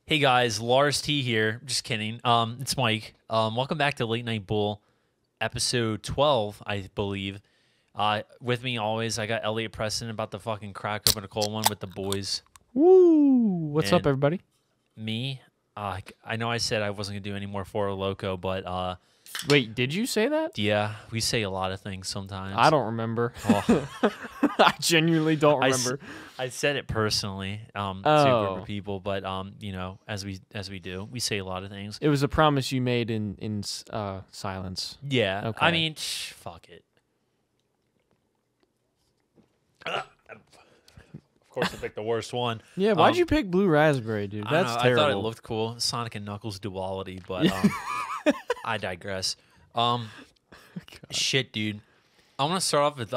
Hey guys, Lars T here. Just kidding. It's Mike. Welcome back to Late Night Bool, episode 12, I believe. With me always, I got Elliot Preston about to fucking crack open a cold one with the boys. Woo! What's up, And everybody? Me, I know I said I wasn't gonna do any more Foro Loco, but Wait, did you say that? yeah, we say a lot of things sometimes. I don't remember. Oh, I genuinely don't remember. I said it personally to a group Oh. of people, but you know, as we do, we say a lot of things. It was a promise you made in silence. Yeah, Okay. I mean, fuck it. Of course, I picked the worst one. Yeah, why'd you pick blue raspberry, dude? I don't That's know, terrible. I thought it looked cool. Sonic and Knuckles duality, but I digress. Shit, dude. I want to start off with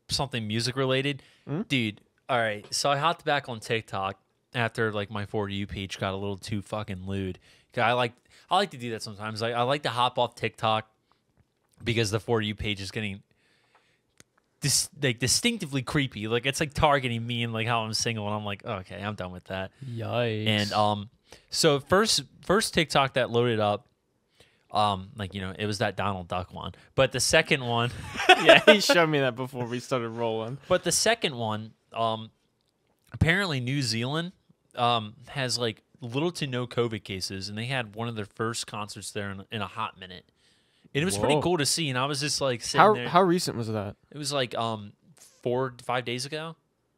something music related, dude. All right, so I hopped back on TikTok after like my For You page got a little too fucking lewd. 'Cause I like to do that sometimes. I like to hop off TikTok because the For You page is getting distinctively creepy. Like it's like targeting me and like how I'm single, and I'm like, okay, I'm done with that. Yikes. And so first TikTok that loaded up, like you know, it was that Donald Duck one. But the second one, yeah, he showed me that before we started rolling. but the second one, apparently New Zealand has like little to no COVID cases, and they had one of their first concerts there in a hot minute. And it was pretty Whoa. cool to see, and I was just like sitting there. How recent was that? It was like 4 to 5 days ago.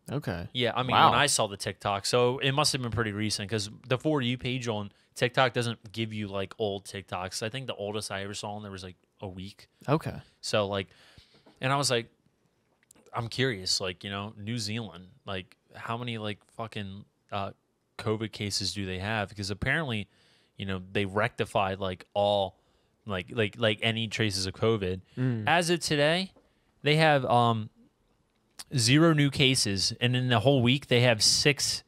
Okay. Yeah, I mean Wow. when I saw the TikTok, so it must have been pretty recent because the For You page on TikTok doesn't give you like old TikToks. I think the oldest I ever saw on there was like a week. Okay. So like, and I was like, I'm curious, like you know, New Zealand, like how many like fucking COVID cases do they have? Because apparently, you know, they rectified like all like any traces of COVID. As of today, they have 0 new cases, and in the whole week they have 6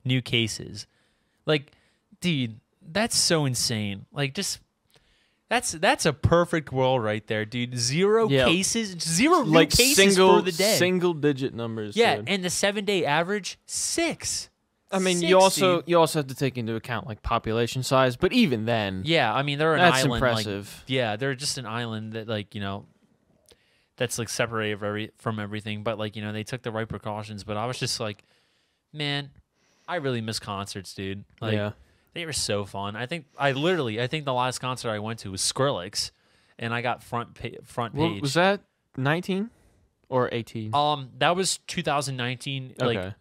new cases. Like, dude, that's so insane. Like, just that's a perfect world right there, dude. 0 Yeah. cases, 0 new Like cases for the day. single digit numbers. Yeah, dude. and the 7-day average 6. I mean, 6, you also dude. you also have to take into account like population size, but even then, Yeah, I mean they're an that's island. impressive. Like, yeah, they're just an island that like you know, that's like separated from everything. But like you know, they took the right precautions. But I was just like, man, I really miss concerts, dude. Like yeah. they were so fun. I think the last concert I went to was Skrillex, and I got front page. Well, was that 19 or 18? That was 2019. Okay. Like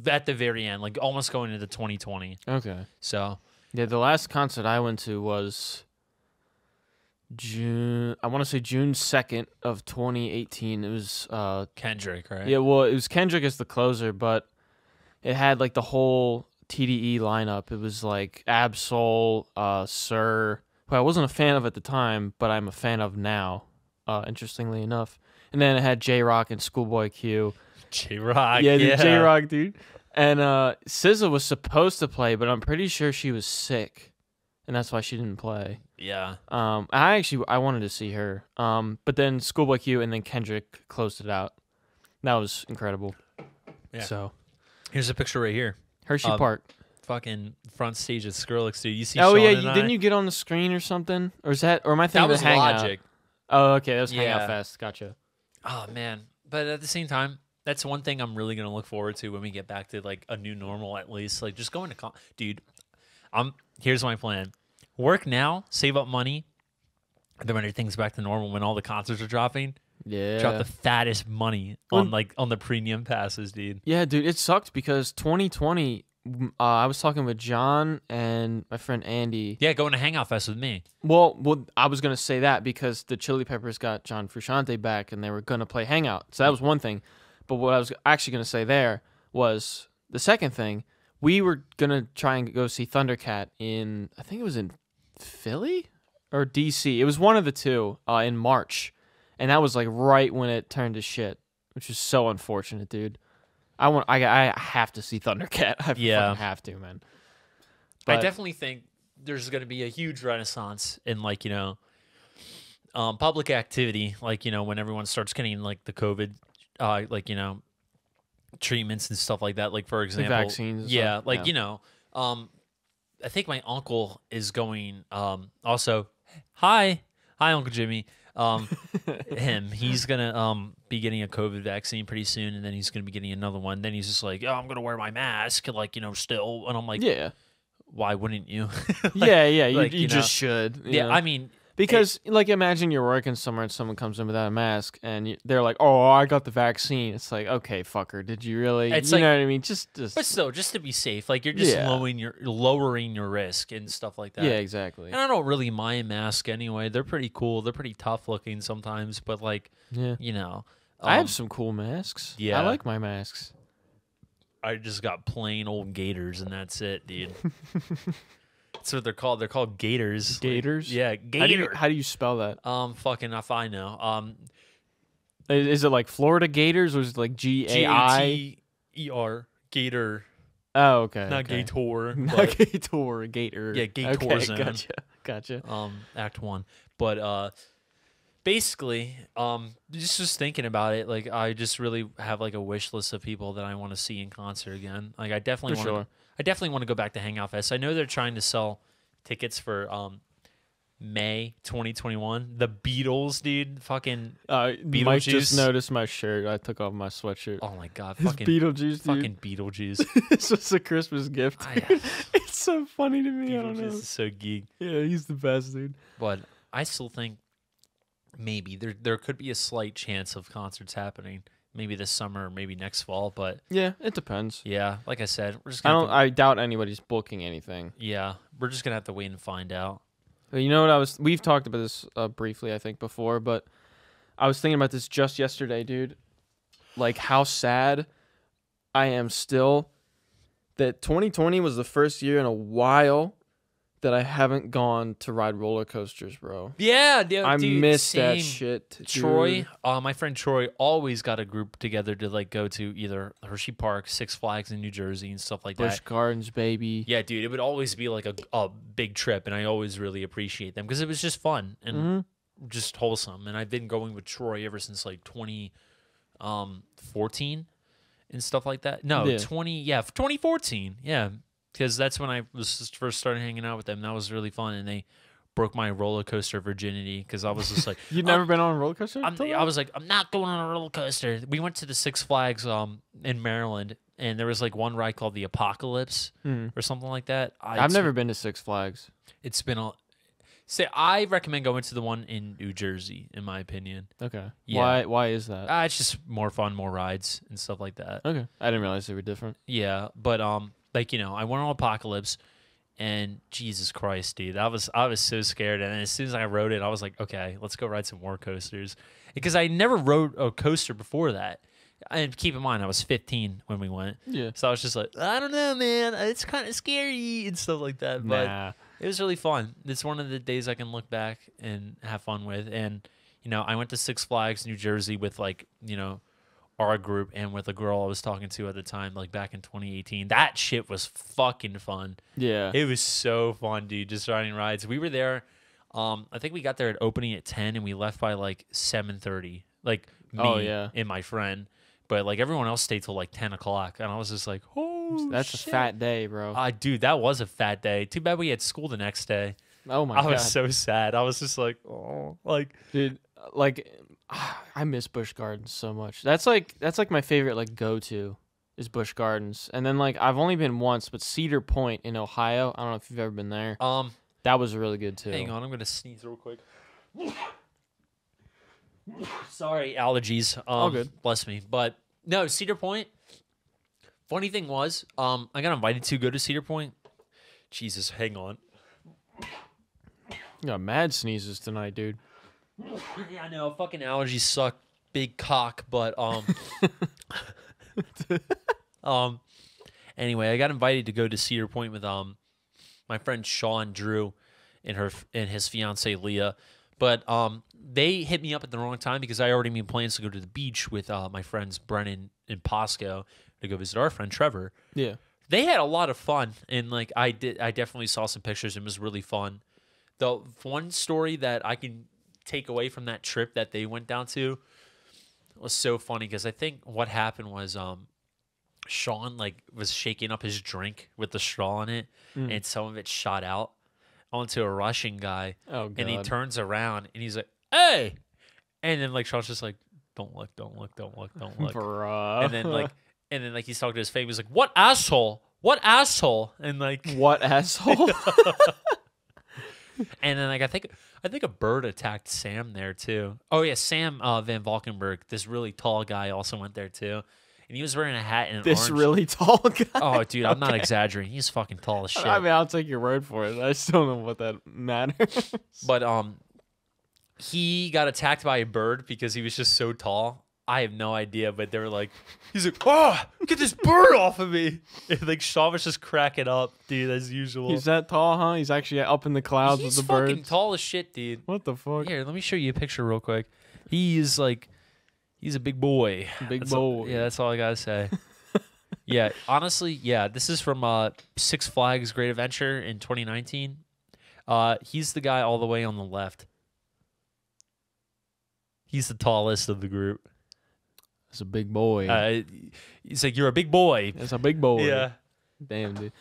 at the very end, like almost going into 2020. Okay. So Yeah, the last concert I went to was June 2nd of 2018. It was Kendrick, right? yeah, well, it was Kendrick as the closer, but it had like the whole TDE lineup. It was like Absol, Sir, who I wasn't a fan of at the time, but I'm a fan of now, interestingly enough. And then it had J-Rock and Schoolboy Q. J-Rock. Yeah, Yeah. dude, J-Rock, dude. And SZA was supposed to play, but I'm pretty sure she was sick, and that's why she didn't play. Yeah. I wanted to see her. But then Schoolboy Q and then Kendrick closed it out. That was incredible. Yeah. So Here's a picture right here. Hershey Um, Park. Fucking front stage at Skrillex, dude. You see Oh Sean yeah, and I? didn't you get on the screen or something? Or am I That thinking was of Hangout? Logic. Oh, okay, that was Yeah. Hangout Fest. Gotcha. Oh, man. But at the same time, that's one thing I'm really going to look forward to when we get back to, like, a new normal at least. Like, just going to... Dude, here's my plan. Work now, save up money, and then when everything's back to normal, when all the concerts are dropping, Yeah. drop the fattest money on the premium passes, dude. Yeah, dude, it sucked because 2020. I was talking with John and my friend Andy. Yeah, going to Hangout Fest with me. Well, I was gonna say that because the Chili Peppers got John Frusciante back, and they were gonna play Hangout. So that was one thing. But what I was actually gonna say there was the second thing. We were gonna try and go see Thundercat in, I think it was in Philly or DC. It was one of the two in March, and that was like right when it turned to shit, which is so unfortunate, dude. I have to see Thundercat. I Yeah. fucking have to, man. I But- definitely think there's going to be a huge renaissance in, like, you know, public activity. Like, you know, when everyone starts getting, like, the COVID, like, you know, treatments and stuff like that. Like, for example, vaccines and yeah, stuff, like, yeah. you know, I think my uncle is going. Also, hi, Uncle Jimmy. He's gonna be getting a COVID vaccine pretty soon, and then he's gonna be getting another one. Then he's just like, oh, I'm gonna wear my mask, like still, and I'm like, Yeah. why wouldn't you? Like, Yeah. You, like, you just should. You know? I mean, Because, like, imagine you're working somewhere and someone comes in without a mask and they're like, oh, I got the vaccine. It's like, okay, fucker, did you really? It's you like- know what I mean? Just but still, just to be safe, like you're just Yeah. lowering your risk and stuff like that. yeah, exactly. And I don't really mind masks anyway. They're pretty cool. They're pretty tough looking sometimes, but like, Yeah. I um, have some cool masks. yeah. I like my masks. I just got plain old gators, and that's it, dude. That's what they're called. They're called gators. Gators? Yeah, gator. How do you spell that? Fucking if I know. Is it like Florida Gators or is it like G-A-I? Gater. Gator. Oh, okay. Not okay. Gator. Not but, Gator, Gator. Yeah, Gator Okay, Zone. Gotcha. Act 1. But basically, just thinking about it, like I just really have like a wish list of people that I want to see in concert again. Like I definitely For want sure. I definitely want to go back to Hangout Fest. I know they're trying to sell tickets for May 2021. The Beatles, dude. Fucking Mike Beetlejuice. just noticed my shirt. I took off my sweatshirt. oh my god, It's fucking Beetlejuice, dude. fucking Beetlejuice. It's just a Christmas gift. I- It's so funny to me. I don't Beetlejuice know. is so geek. Yeah, he's the best, dude. But I still think maybe there could be a slight chance of concerts happening. Maybe this summer, maybe next fall. But Yeah, it depends. yeah, like I said, we're just I gonna don't. have to, I doubt anybody's booking anything. yeah, we're just gonna have to wait and find out. But you know what we've talked about this briefly, I think, before, but I was thinking about this just yesterday, dude. Like how sad I am still that 2020 was the first year in a while that I haven't gone to ride roller coasters, bro. Yeah, dude, I miss that same. shit. Dude. Troy, my friend Troy, always got a group together to like go to either Hershey Park, Six Flags in New Jersey, and stuff like Busch that. Gardens, baby. Yeah, dude, it would always be like a big trip, and I always really appreciate them because it was just fun and just wholesome. And I've been going with Troy ever since like 2014 and stuff like that. No, Yeah. 2014. Yeah, because that's when I was just first started hanging out with them. That was really fun, and they broke my roller coaster virginity because I was just like, You've never been on a roller coaster? I was like, I'm not going on a roller coaster. We went to the Six Flags in Maryland, and there was like one ride called the Apocalypse or something like that. I've never been to Six Flags. It's been a. Say, I recommend going to the one in New Jersey, in my opinion. Okay. Yeah. Why is that? It's just more fun, more rides and stuff like that. Okay. I didn't realize they were different. Yeah, but like I went on Apocalypse, and Jesus Christ, dude, I was so scared. And then as soon as I rode it, I was like, okay, let's go ride some more coasters, because I never rode a coaster before that. And keep in mind, I was 15 when we went. Yeah. So I was just like, I don't know, man, it's kind of scary and stuff like that. But Nah. it was really fun. It's one of the days I can look back and have fun with. And I went to Six Flags, New Jersey, with like our group and with a girl I was talking to at the time, like back in 2018. That shit was fucking fun. Yeah. It was so fun, dude, just riding rides. We were there. I think we got there at opening at 10 and we left by like 7:30. Like me and my friend. But like everyone else stayed till like 10 o'clock. And I was just like, oh, That's shit. a fat day, bro. Dude, that was a fat day. Too bad we had school the next day. Oh my I god. was so sad. I was just like, oh, like, Dude, like I miss Busch Gardens so much. That's like my favorite like go to is Busch Gardens. And then like I've only been once, but Cedar Point in Ohio. I don't know if you've ever been there. That was really good too. hang on, I'm gonna sneeze real quick. Sorry, allergies. All good. Bless me. But no, Cedar Point. Funny thing was, I got invited to go to Cedar Point. Jesus, hang on. You got mad sneezes tonight, dude. Yeah, I know. Fucking allergies suck. Big cock, but anyway, I got invited to go to Cedar Point with my friend Sean Drew and his fiance Leah. But they hit me up at the wrong time because I already made plans to go to the beach with my friends Brennan and Pasco to go visit our friend Trevor. Yeah. They had a lot of fun, and like I definitely saw some pictures and it was really fun. The one story that I can take away from that trip that they went down to was so funny because I think what happened was Sean like was shaking up his drink with the straw in it, and some of it shot out onto a Russian guy. Oh, God. And he turns around and he's like, "Hey!" And then like Sean's just like, "Don't look, don't look, don't look, don't look." Bruh. And then he's talking to his face. He's like, "What asshole? What asshole?" And like, what asshole? and then like I think a bird attacked Sam there too. Oh yeah, Sam Van Valkenburg, this really tall guy, also went there too. And he was wearing a hat and an This orange. really tall guy. Oh, dude, I'm not exaggerating. He's fucking tall as shit. I mean, I'll take your word for it. I still don't know what that matters. But he got attacked by a bird because he was just so tall. I have no idea, but they were like, he's like, "Oh, get this bird off of me!" And like Sean was just cracking up, dude, as usual. He's that tall, huh? He's actually up in the clouds He's with the birds. fucking tall as shit, dude. What the fuck? Here, let me show you a picture real quick. He's a big boy. Big boy. Yeah, that's all I gotta say. Yeah, honestly, yeah, this is from Six Flags Great Adventure in 2019. He's the guy all the way on the left. He's the tallest of the group. That's a big boy. He's like, "You're a big boy." That's a big boy. Yeah. Damn, dude.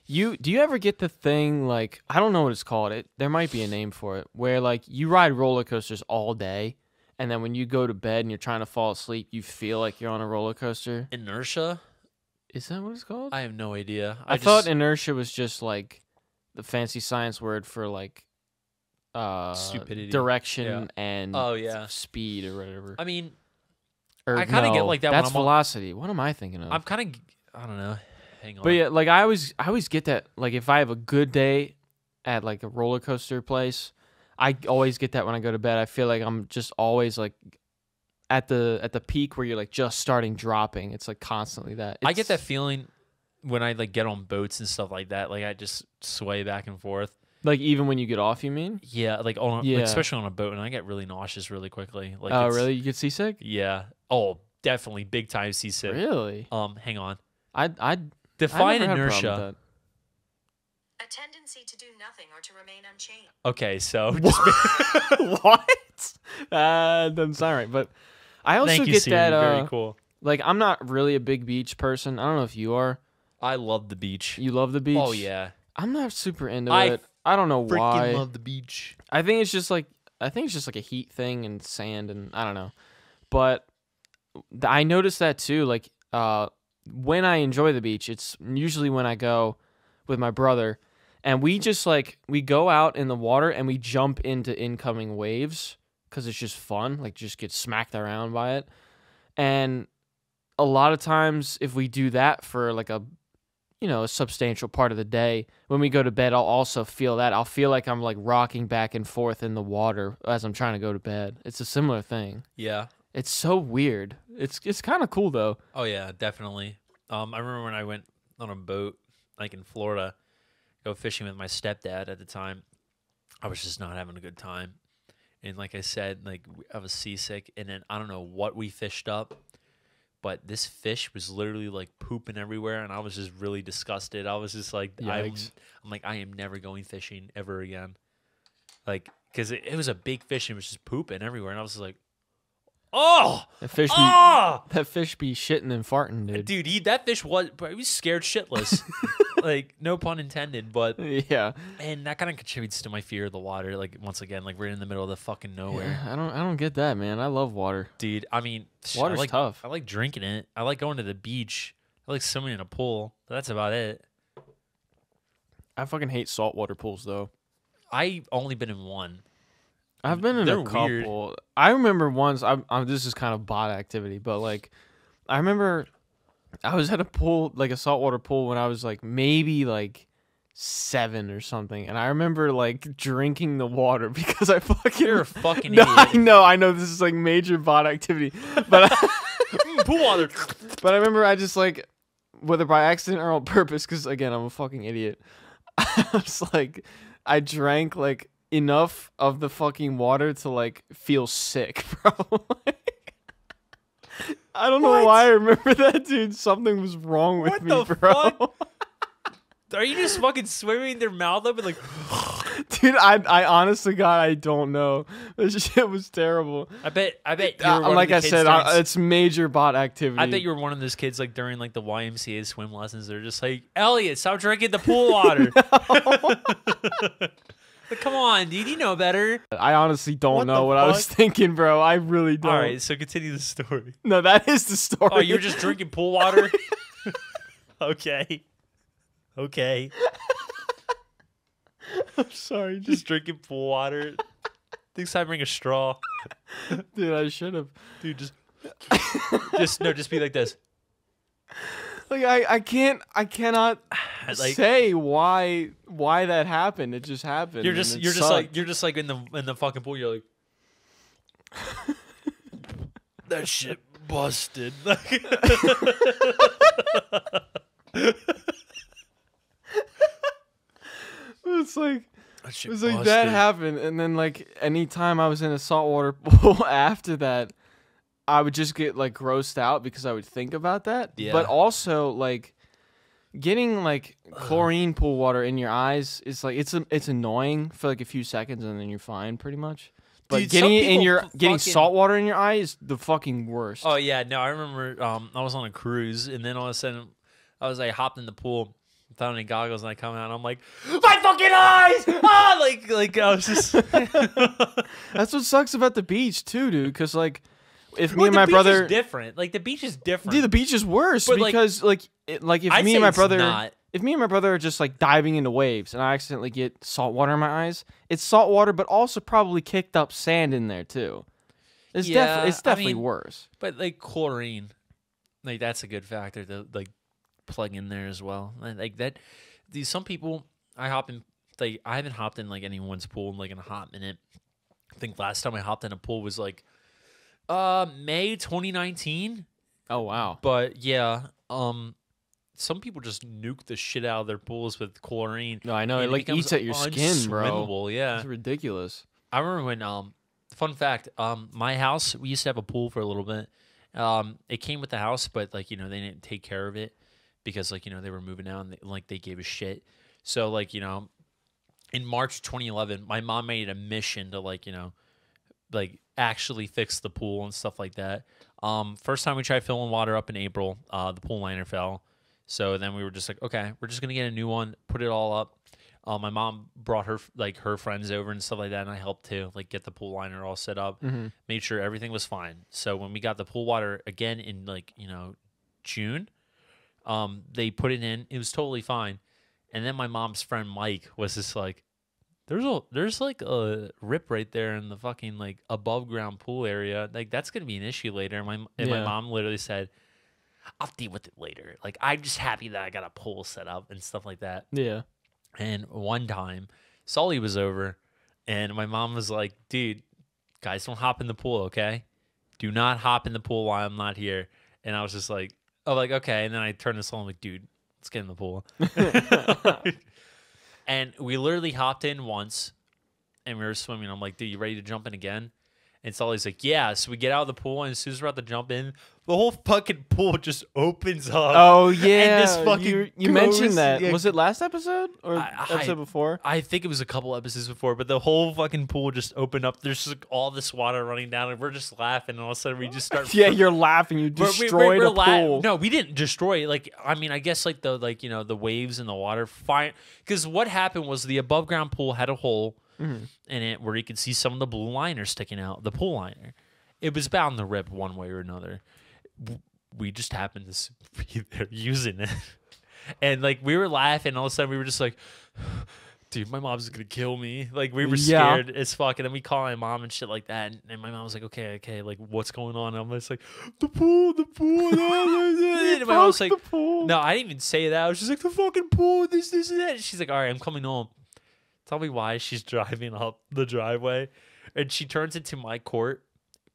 Do you ever get the thing, like, I don't know what it's called. There might be a name for it, where like you ride roller coasters all day, and then when you go to bed and you're trying to fall asleep, you feel like you're on a roller coaster. Inertia? Is that what it's called? I have no idea. I thought inertia was just like the fancy science word for like stupidity, direction, and oh yeah, speed or whatever. I mean, I kind of get like that. That's when I'm velocity. What am I thinking of? I'm kind of, I don't know. Hang on. But yeah, like I always get that. Like if I have a good day at like a roller coaster place, I always get that when I go to bed. I feel like I'm just always like at the peak where you're like just starting dropping. It's like constantly that. I get that feeling when I like get on boats and stuff like that. Like I just sway back and forth. Like even when you get off, you mean? Yeah, like like, especially on a boat, and I get really nauseous really quickly. Like, oh, really? You get seasick? Yeah. Oh, definitely big time seasick. Really? Hang on. I Define never had a problem inertia. with A tendency to do nothing or to remain unchanged. Okay, so that. What? Doesn't sound right. But I also thank you, get Steve. that. Very cool. Like I'm not really a big beach person. I don't know if you are. I love the beach. You love the beach? Oh yeah. I'm not super into it. I don't know why. Freaking love the beach. I think it's just like a heat thing and sand and I don't know. But I noticed that too. Like when I enjoy the beach, it's usually when I go with my brother, and we just like we go out in the water and we jump into incoming waves because it's just fun. Like just get smacked around by it. And a lot of times, if we do that for like a substantial part of the day, when we go to bed, I'll also feel that. I'll feel like I'm like rocking back and forth in the water as I'm trying to go to bed. It's a similar thing. Yeah. It's so weird. It's kind of cool though. Oh yeah, definitely. I remember when I went on a boat, like in Florida, go fishing with my stepdad at the time. I was just not having a good time, and like I said, like I was seasick, and then I don't know what we fished up, but this fish was literally like pooping everywhere, and I was just really disgusted. I was just like, I'm like, I am never going fishing ever again, like because it was a big fish and it was just pooping everywhere, and I was just like, oh, that fish be shitting and farting, dude. That fish he was scared shitless. Like, no pun intended, but yeah. And that kind of contributes to my fear of the water. Like, once again, like we're in the middle of the fucking nowhere. Yeah, I don't get that, man. I love water, dude. I mean, water's tough. I like drinking it. I like going to the beach. I like swimming in a pool. But that's about it. I fucking hate saltwater pools, though. I've only been in one. I've been in a couple. Weird. I remember once. This is kind of bot activity, but like, I remember I was at a pool, like a saltwater pool, when I was like maybe like 7 or something, and I remember like drinking the water because I fucking. You're a fucking no, idiot. I know this is like major bot activity, but pool water. But I remember I just like, whether by accident or on purpose, because again I'm a fucking idiot. I was like, I drank like enough of the fucking water to like feel sick, bro. I don't know why I remember that, dude. Something was wrong with me, bro. Fuck? Are you just fucking swimming their mouth up and like Dude, I honest to God, I don't know. This shit was terrible. I bet you were one Like of I the kids said, during, it's major bot activity. I bet you were one of those kids like during like the YMCA swim lessons. They're just like, Elliot, stop drinking the pool water. Like, come on, dude, you know better. I honestly don't What know the what I was fuck? thinking, bro. I really don't. All right, so continue the story. No, that is the story. Oh, you're just drinking pool water? Okay. I'm sorry, Just drinking pool water. Next time, bring a straw. dude. I should have. Dude, just be like this. Like I cannot Like- say why that happened. It just happened. You're and just it you're sucked. just like in the fucking pool. You're like, that shit busted. It's like That shit it's like that busted. happened, and then like anytime I was in a saltwater pool after that, I would just get like grossed out because I would think about that. Yeah. But also like getting like chlorine pool water in your eyes is like it's annoying for like a few seconds and then you're fine pretty much. But Dude, getting some it in people your getting fucking- salt water in your eye is the fucking worst. Oh yeah, no, I remember. I was on a cruise, and then all of a sudden, I was like hopped in the pool without any goggles, and I come out, and I'm like, my fucking eyes! Ah, like I was just. That's what sucks about the beach too, dude. Because like, if me Well, and the my beach brother, is different. Like the beach is different. dude, the beach is worse But, like, because like if I'd me say and my it's brother, not. if me and my brother are just like diving into waves and I accidentally get salt water in my eyes, it's salt water, but also probably kicked up sand in there too. It's Yeah, it's I definitely mean- worse. But like chlorine, like that's a good factor to like plug in there as well. Like that, some people I hop in. Like I haven't hopped in like anyone's pool in like in a hot minute. I think last time I hopped in a pool was like May 2019. Oh wow. But yeah, some people just nuke the shit out of their pools with chlorine. No, I know it and like becomes eats at your skin, bro. unswimmable, yeah. It's ridiculous. I remember when fun fact, my house, we used to have a pool for a little bit. It came with the house, but like, they didn't take care of it because like, they were moving out and they gave a shit. So like, in March 2011, my mom made a mission to like, like actually fix the pool and stuff like that. First time we tried filling water up in April, the pool liner fell. So then we were just like, okay, we're just gonna get a new one, put it all up. My mom brought her friends over and stuff like that, and I helped too, like get the pool liner all set up, made sure everything was fine. So when we got the pool water again in like June, they put it in, it was totally fine. And then my mom's friend Mike was just like, there's like a rip right there in the fucking like above ground pool area, like that's gonna be an issue later. And my Yeah. mom literally said, I'll deal with it later. Like I'm just happy that I got a pool set up and stuff like that. Yeah. And one time, Sully was over, and my mom was like, dude, guys, don't hop in the pool, okay? Do not hop in the pool while I'm not here. And I was just like, oh, like, okay. And then I turned to Sully, I'm like, dude, let's get in the pool. And we literally hopped in once, and we were swimming. I'm like, dude, you ready to jump in again? And Sully's like, yeah. So we get out of the pool, and as soon as we're about to jump in, the whole fucking pool just opens up. Oh yeah. this fucking you mentioned goes- that. yeah. Was it last episode or I- episode before? I think it was a couple episodes before, but the whole fucking pool just opened up. There's just like all this water running down, and we're just laughing. And all of a sudden, we just start. Yeah, you're laughing. You destroyed a pool. No, we didn't destroy it. Like, I mean, I guess like the the waves and the water fine. Because what happened was the above ground pool had a hole in it where you could see some of the blue liner sticking out. The pool liner, it was bound to rip one way or another. We just happened to be there using it. And like we were laughing, all of a sudden we were just like, dude, my mom's gonna kill me. Like we were Yeah. scared as fuck. And then we call my mom and shit like that. And my mom was like, okay, like what's going on? And I'm just like, the pool. And my mom's like, the pool. no, I didn't even say that. I was just like, the fucking pool, this, and that. And she's like, all right, I'm coming home. Tell me why she's driving up the driveway. And she turns into my court.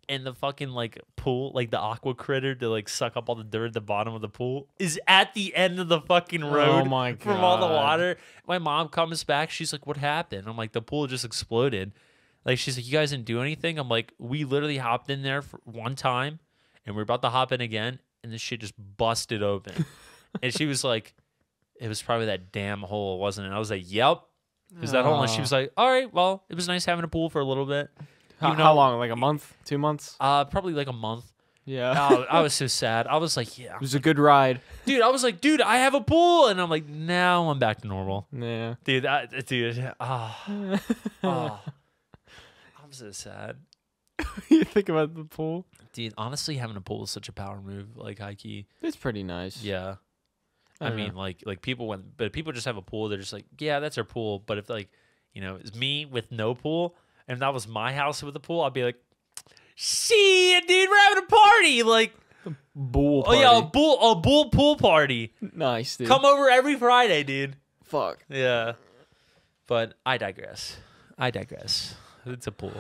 And the fucking like pool, like the aqua critter to like suck up all the dirt at the bottom of the pool is at the end of the fucking road. Oh my From all the God. water. My mom comes back. She's like, what happened? I'm like, the pool just exploded. Like, she's like, you guys didn't do anything? I'm like, we literally hopped in there for one time and we're about to hop in again. And this shit just busted open. And she was like, it was probably that damn hole, wasn't it? I was like, yep. Because that whole night she was like, all right, well, it was nice having a pool for a little bit. How long? Like a month? 2 months? Probably like a month. Yeah. I was so sad. I was like, yeah. It was a good ride. Dude, I was like, dude, I have a pool. And I'm like, now I'm back to normal. Yeah. Dude, I'm so sad. You think about the pool? Dude, honestly, having a pool is such a power move, like high key. It's pretty nice. Yeah. I I don't mean, know. like people but people just have a pool. They're just like, yeah, that's our pool. But if like, it's me with no pool, and that was my house with a pool, I'd be like, see, dude, we're having a party. Like, Bool oh party. yeah, a bull pool party. Nice, dude. Come over every Friday, dude. Fuck. Yeah. But I digress. It's a pool.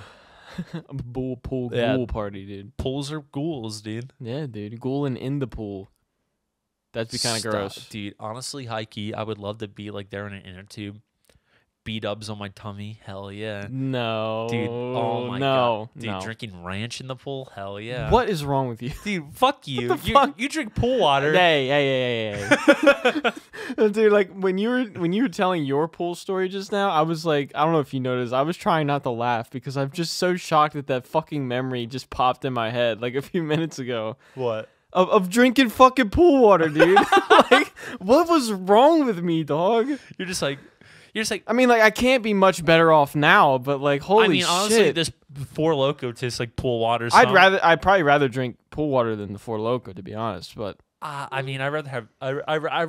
A pool Yeah. ghoul party, dude. Pools are ghouls, dude. Yeah, dude. Ghouling in the pool. That'd be kind of Stop. gross. Dude, honestly, high key, I would love to be like there in an inner tube. B-dubs on my tummy. Hell yeah. No. Dude, oh my no, god. Dude, no. drinking ranch in the pool? Hell yeah. What is wrong with you? Dude, fuck you. What the fuck? You drink pool water. Hey. Dude, like when you were telling your pool story just now, I was like, I don't know if you noticed, I was trying not to laugh because I'm just so shocked that fucking memory just popped in my head like a few minutes ago. What? Of drinking fucking pool water, dude. Like, what was wrong with me, dog? You're just like I mean, like, I can't be much better off now, but like, holy I mean, shit. honestly, this Four Loko tastes like pool water. I'd probably rather drink pool water than the Four Loko, to be honest. But I mean, I'd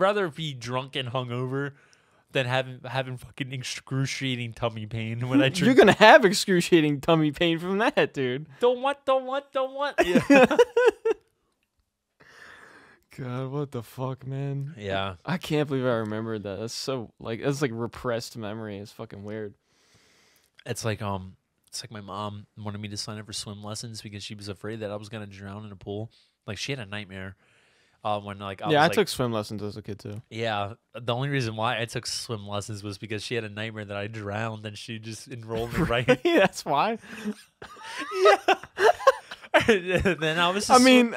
rather be drunk and hungover than having fucking excruciating tummy pain when I drink. you're gonna have excruciating tummy pain from that, dude. Don't want. Yeah. God, what the fuck, man? Yeah. I can't believe I remembered that. That's so that's like repressed memory. It's fucking weird. It's like my mom wanted me to sign up for swim lessons because she was afraid that I was gonna drown in a pool. Like she had a nightmare when like I took swim lessons as a kid too. Yeah, the only reason why I took swim lessons was because she had a nightmare that I drowned, and she just enrolled me right. Yeah, that's why. Then I was. I mean,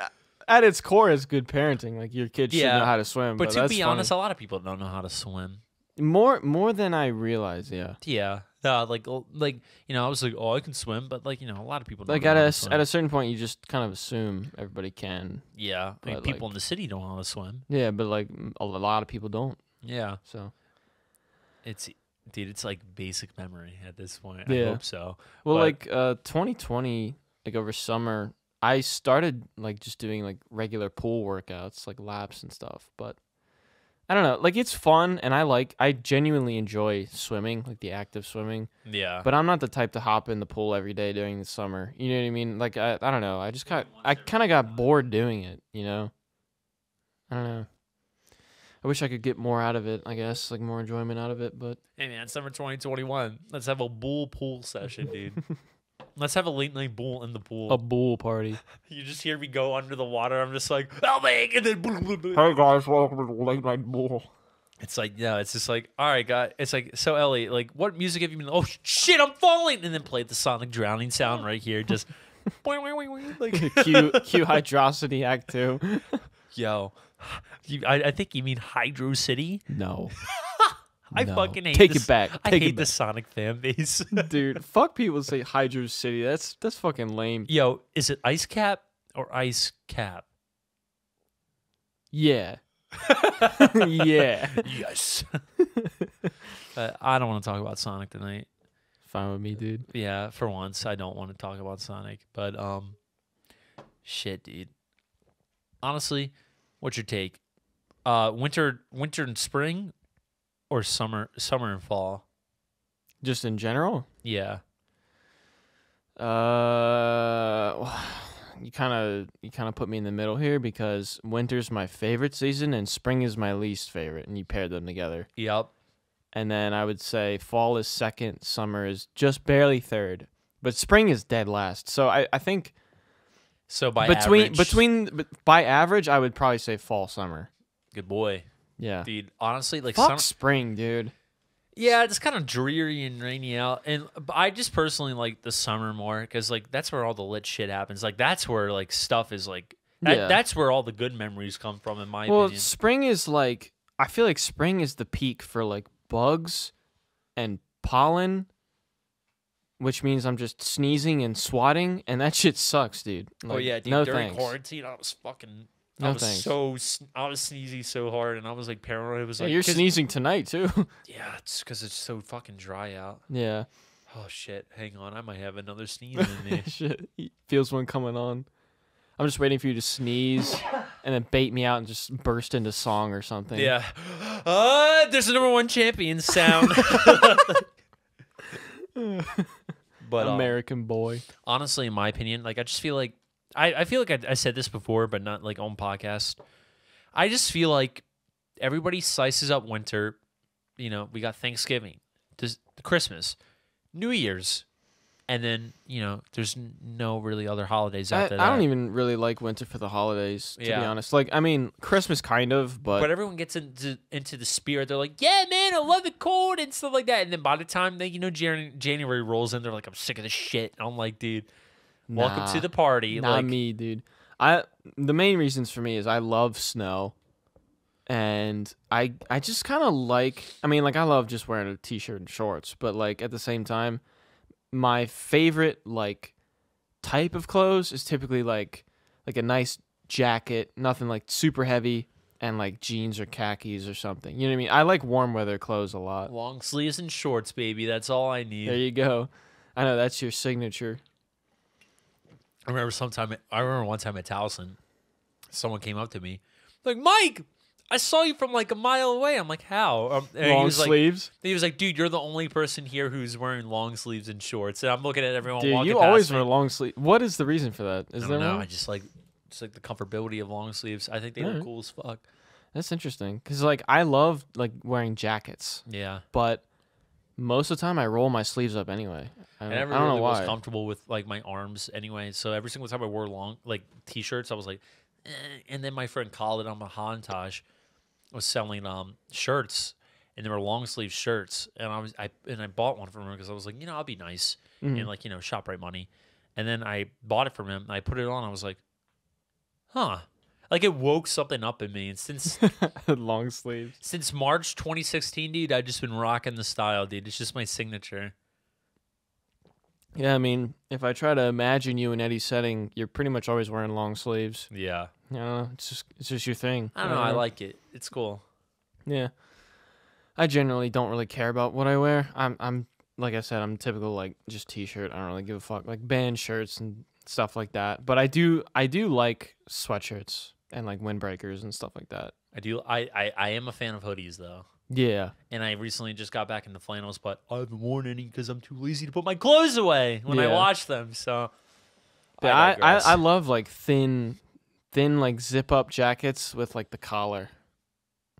at its core, it's good parenting. Like your kid should know how to swim. But to that's be funny. honest, a lot of people don't know how to swim. More than I realize. Yeah. Yeah. Like I was like, oh, I can swim, but like a lot of people don't Like know at how to swim. a certain point, you just kind of assume everybody can. Yeah, I mean, but, people like- in the city don't know how to swim. Yeah, but like a lot of people don't. Yeah, So it's like basic memory at this point. Yeah. I hope so. well, But- like 2020, like over summer, I started like just doing like regular pool workouts, like laps and stuff. But I don't know, like it's fun, and I genuinely enjoy swimming, like the act of swimming. Yeah, But I'm not the type to hop in the pool every day during the summer. You know what I mean? Like I don't know. I kind of got bored doing it. You know. I don't know. I wish I could get more out of it. I guess like more enjoyment out of it. But hey man, summer 2021. Let's have a bull pool session, dude. Let's have a late night bull in the pool. a pool party. You just hear me go under the water. I'm just like, oh man, and then Hey guys, welcome to the Late Night Bool. it's like, yeah, it's just like, all right, guys. It's like, so Ellie, like, what music have you been? Oh shit, I'm falling, and then play the sonic drowning sound right here, just boing, boing, boing, boing, like, Cue Hydrosity Act 2. yo, I think you mean Hydro City. No. I No. fucking hate. Take this, it back. I Take hate it the back. Sonic fan base. Dude, fuck people who say Hydro City. That's fucking lame. Yo, is it Ice Cap or Ice Cap? Yeah. Yeah. Yes. I don't want to talk about Sonic tonight. Fine with me, dude. Yeah, for once, I don't want to talk about Sonic. But shit, dude. Honestly, what's your take? Winter and spring, or summer and fall? Just in general? Yeah. You kind of put me in the middle here because winter's my favorite season and spring is my least favorite, and you paired them together. Yep. And then I would say fall is second, summer is just barely third, but spring is dead last. So I think So by average, I would probably say fall, summer. good boy, Yeah. dude. Honestly, like Fuck spring, dude. yeah, it's kind of dreary and rainy out, and but I just personally like the summer more because like that's where all the lit shit happens. Like that's where like stuff is like Yeah. that's where all the good memories come from, in my Well, opinion. spring is like I feel like spring is the peak for like bugs and pollen, which means I'm just sneezing and swatting, and that shit sucks, dude. Like, Oh yeah, dude. no During thanks. quarantine, I was fucking. No I was thanks. I was sneezing so hard, and I was like paranoid. It was Yeah, like you're 'cause- sneezing tonight too. Yeah, it's because it's so fucking dry out. Yeah. Oh shit! Hang on, I might have another sneeze in me. Shit. He feels one coming on. I'm just waiting for you to sneeze and then bait me out and just burst into song or something. Yeah. There's a number one champion sound. But American boy. honestly, in my opinion, like I just feel like I feel like I said this before, but not like on podcast. I just feel like everybody slices up winter. You know, we got Thanksgiving, Christmas, New Year's, and then there's no really other holidays after that. I don't even really like winter for the holidays, to be Yeah. honest. Like, I mean, Christmas kind of, But everyone gets into the spirit. They're like, yeah, man, I love the cold and stuff like that. And then by the time they, January rolls in, they're like, I'm sick of this shit. And I'm like, dude, welcome Nah. to the party. Not Like, me, dude. The main reasons for me is I love snow, and I just kind of like. I mean, like I love just wearing a t-shirt and shorts, but like at the same time, my favorite like type of clothes is typically like a nice jacket, nothing like super heavy, and like jeans or khakis or something. You know what I mean? I like warm weather clothes a lot. long sleeves and shorts, baby. That's all I There need. you go. I know that's your signature. I remember one time at Towson, someone came up to me, like, Mike, I saw you from like a mile away. I'm like, how? And he Long was like, sleeves. he was like, dude, you're the only person here who's wearing long sleeves and shorts. And I'm looking at everyone Dude, walking you past always me. wear long sleeve. What is the reason for that? Is I there don't know. one? I just like the comfortability of long sleeves. I think they Alright. look cool as fuck. That's interesting because like I love like wearing jackets, Yeah. but most of the time I roll my sleeves up anyway. I I don't, never I don't really know was why. comfortable with like my arms anyway. So every single time I wore long like t-shirts, I was like, eh. And then my friend Khalid on Mahantaj was selling shirts, and they were long sleeve shirts, and I bought one from him because I was like, I'll be nice and like shop right money, and then I bought it from him. And I put it on. I was like, huh. Like it woke something up in me, and since Long sleeves. since March 2016, dude, I've just been rocking the style, dude. It's just my signature. Yeah, I mean, if I try to imagine you in any setting, you're pretty much always wearing long sleeves. Yeah. You know, it's just your thing. I don't know. I like it. It's cool. Yeah. I generally don't really care about what I wear. I'm like I said, I'm typical like just t-shirt. I don't really give a fuck. Like band shirts and stuff like that. But I do like sweatshirts and like windbreakers and stuff like that. I am a fan of hoodies though. Yeah. And I recently just got back into flannels, but I haven't worn any because I'm too lazy to put my clothes away when I Yeah. wash them. So Yeah, I digress. I love like thin like zip up jackets with like the collar.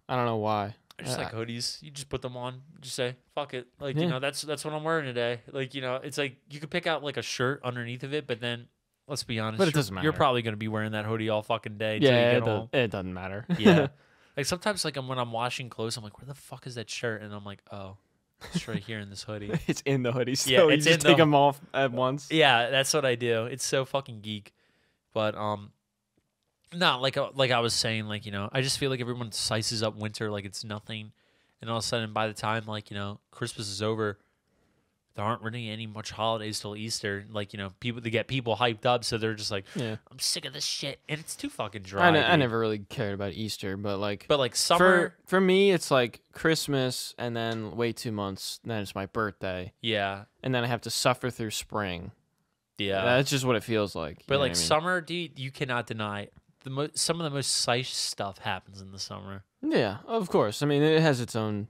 I don't know why. I just like hoodies. You just put them on. Just say fuck it. Like Yeah. that's what I'm wearing today. Like it's like you could pick out like a shirt underneath of it, but then let's be honest. But it doesn't You're matter. probably gonna be wearing that hoodie all fucking day. till Yeah, you get home. it doesn't matter. Yeah. Like sometimes like when I'm washing clothes, I'm like, where the fuck is that shirt? And I'm like, oh, it's right here in this hoodie. It's in the hoodie still. Yeah, you it's just in take the- them off at once. Yeah, that's what I do. It's so fucking geek. But no, like I was saying, like, I just feel like everyone slices up winter like it's nothing. And all of a sudden by the time like, Christmas is over, there aren't really any much holidays till Easter. Like, people to get people hyped up, so they're just like, Yeah. I'm sick of this shit. And it's too fucking dry. I dude. never really cared about Easter, but like But like summer, for me it's like Christmas and then wait 2 months, then it's my birthday, yeah. and then I have to suffer through spring. Yeah. That's just what it feels like. you But know like what I mean? summer, dude, you cannot deny some of the most sice stuff happens in the summer. Yeah, of course. I mean, it has its own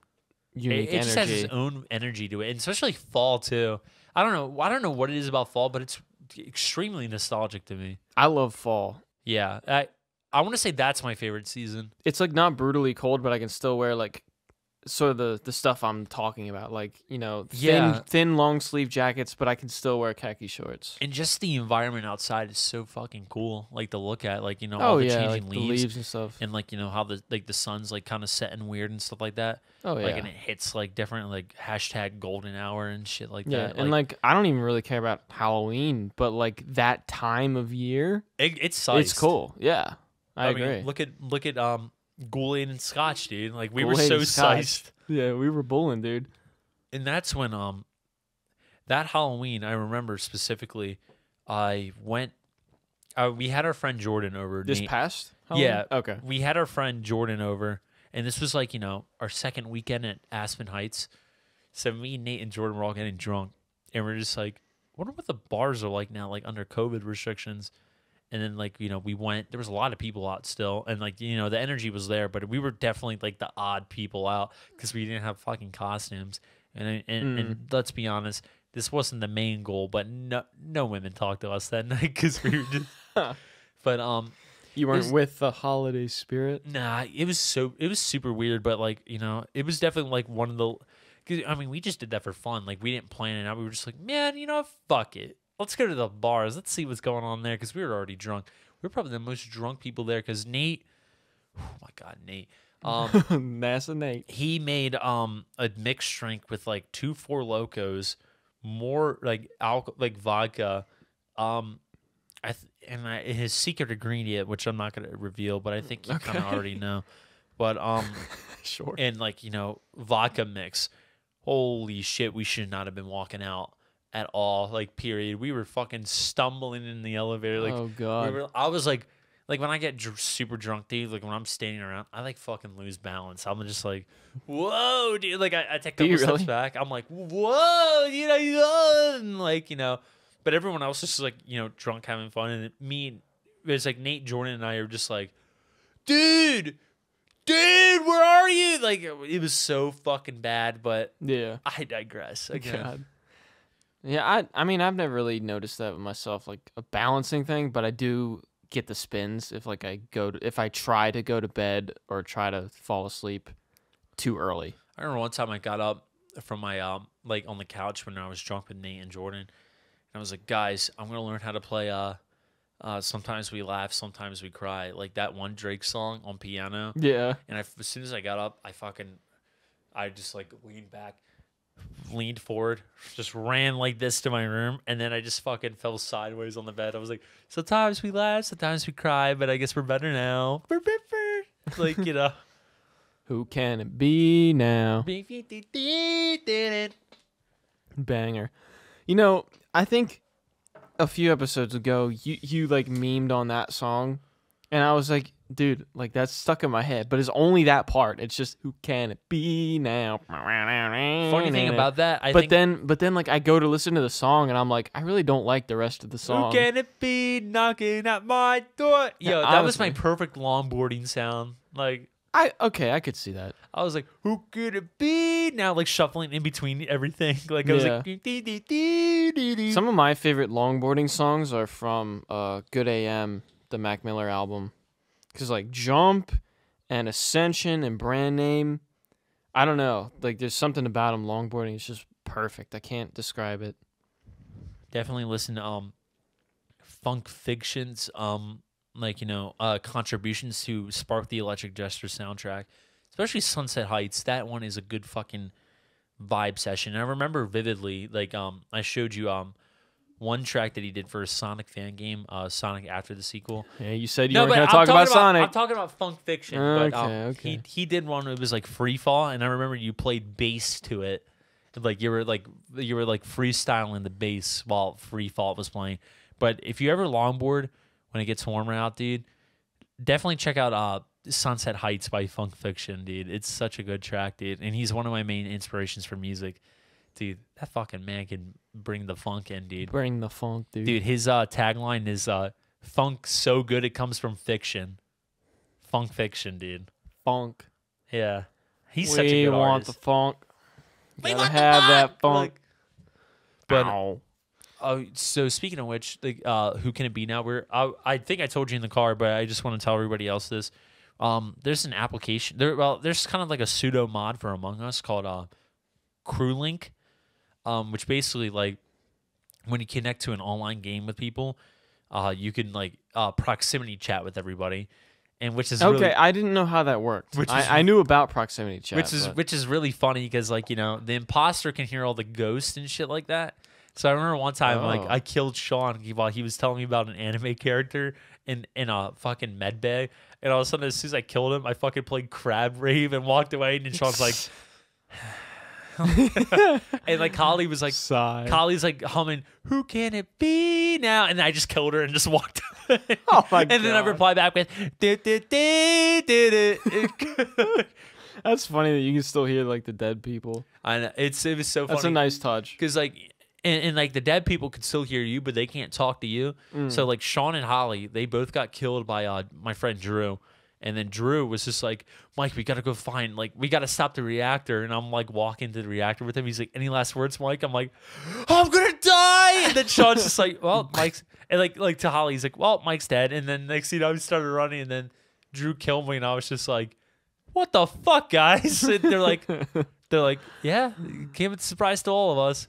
unique It just has energy. its own energy to it, and especially fall too. I don't know what it is about fall, but it's extremely nostalgic to me. I love fall. Yeah, I want to say that's my favorite season. It's like not brutally cold, but I can still wear like sort of the stuff I'm talking about, like Yeah. thin long sleeve jackets, but I can still wear khaki shorts. And just the environment outside is so fucking cool, like to look at, like all the changing like the leaves. leaves and stuff. And like how the sun's like kind of setting weird and stuff like that. Oh yeah, Like and it hits like different like hashtag golden hour and shit like yeah. that. And like I don't even really care about Halloween, but like that time of year, it's it's sized. cool. Yeah, I agree. Mean, look at Kool-Aid and Scotch, dude. Like we were Kool-Aid so and Scotch. sized. Yeah, we were bowling, dude. And that's when that Halloween I remember specifically. I went. We had our friend Jordan over. This Nate- past Halloween? Yeah. Okay. We had our friend Jordan over, and this was like, our second weekend at Aspen Heights. So me, Nate, and Jordan were all getting drunk, and we're just like, wonder what the bars are like now, like under COVID restrictions. And then like, we went, there was a lot of people out still, and like, the energy was there, but we were definitely like the odd people out because we didn't have fucking costumes. And let's be honest, this wasn't the main goal, but no women talked to us that night because we were just. But You weren't with the holiday spirit? nah, it was super weird, but like it was definitely like one of the. Cause, I mean, we just did that for fun. Like we didn't plan it out. We were just like, man, fuck it. Let's go to the bars. Let's see what's going on there because we were already drunk. We were probably the most drunk people there because Nate. Oh my god, Nate. NASA Nate. He made a mixed drink with like 2 Four Locos, more like like vodka, his secret ingredient, which I'm not gonna reveal, but I think you kind of already know. But Sure. and like vodka mix. Holy shit, we should not have been walking out at all. Like period. We were fucking stumbling in the elevator. Like Oh god. I was like when I get super drunk, dude. Like when I'm standing around, I like fucking lose balance. I'm just like, whoa, dude. Like I take a couple steps back. I'm like, whoa, and like but everyone else is just like drunk having fun, and it's like Nate, Jordan, and I are just like, dude, where are you? Like it was so fucking bad, but Yeah. I digress again. God. Yeah, I mean I've never really noticed that with myself, like a balancing thing, but I do get the spins if like if I try to go to bed or try to fall asleep too early. I remember one time I got up from my like on the couch when I was drunk with Nate and Jordan, and I was like, guys, I'm gonna learn how to play Sometimes We Laugh, Sometimes We Cry, like that one Drake song on piano. Yeah. And as soon as I got up, I just like leaned forward, just ran like this to my room, and then I just fucking fell sideways on the bed. I was like, sometimes we laugh, sometimes we cry, but I guess we're better now. Like, Who can it be now? Banger. I think a few episodes ago, you like memed on that song, and I was like, dude, like that's stuck in my head, but it's only that part. It's just who can it be now? Funny thing about that, but then like I go to listen to the song and I'm like, I really don't like the rest of the song. Who can it be knocking at my door? Yo, that was my perfect longboarding sound. Like I could see that. I was like, who could it be now? Like shuffling in between everything. Like I was like, some of my favorite longboarding songs are from Good AM, the Mac Miller album. Because, like, Jump and Ascension and Brand Name, I don't know. Like, there's something about them. Longboarding is just perfect. I can't describe it. Definitely listen to Funk Fiction's, contributions to Spark the Electric Jester soundtrack. Especially Sunset Heights. That one is a good fucking vibe session. And I remember vividly, like, I showed you one track that he did for a Sonic fan game, Sonic After the Sequel. Yeah, you said you weren't going to talk about Sonic. I'm talking about Funk Fiction. Okay. He did one. It was like Free Fall, and I remember you played bass to it. Like you were freestyling the bass while Free Fall was playing. But if you ever longboard when it gets warmer out, dude, definitely check out Sunset Heights by Funk Fiction, dude. It's such a good track, dude, and he's one of my main inspirations for music. Dude, that fucking man can bring the funk in, dude. Bring the funk, dude. Dude, his tagline is funk so good it comes from fiction. Funk Fiction, dude. Funk. Yeah. He's such a good We want artist. the funk. We Gotta want the have that funk. funk. But Ow. so speaking of which, like, who can it be now? I think I told you in the car, but I just want to tell everybody else this. There's an application. There's kind of like a pseudo mod for Among Us called Crewlink. Which basically, like, when you connect to an online game with people, you can like proximity chat with everybody, and which is okay. really, I didn't know how that worked. I knew about proximity chat, which is really funny because like the imposter can hear all the ghosts and shit like that. So I remember one time like I killed Sean while he was telling me about an anime character in a fucking med bay, and all of a sudden as soon as I killed him, I fucking played Crab Rave and walked away, and Sean's like. And like Holly was like, Sigh. Holly's like humming, "Who can it be now?" And I just killed her and just walked away. Oh my And then I God. replied back with, That's funny that you can still hear like the dead people. I know, it was so funny. That's a nice touch. Because like, and like the dead people could still hear you, but they can't talk to you. So like Sean and Holly, they both got killed by my friend Drew. And then Drew was just like, Mike, we got to go find, like, we got to stop the reactor. And I'm like walking to the reactor with him. He's like, any last words, Mike? I'm like, I'm going to die. And then Sean's just like, well, Mike's, and like to Holly, he's like, well, Mike's dead. And then next thing you know, we started running. And then Drew killed me. And I was just like, what the fuck, guys? And they're like, yeah, it came as a surprise to all of us.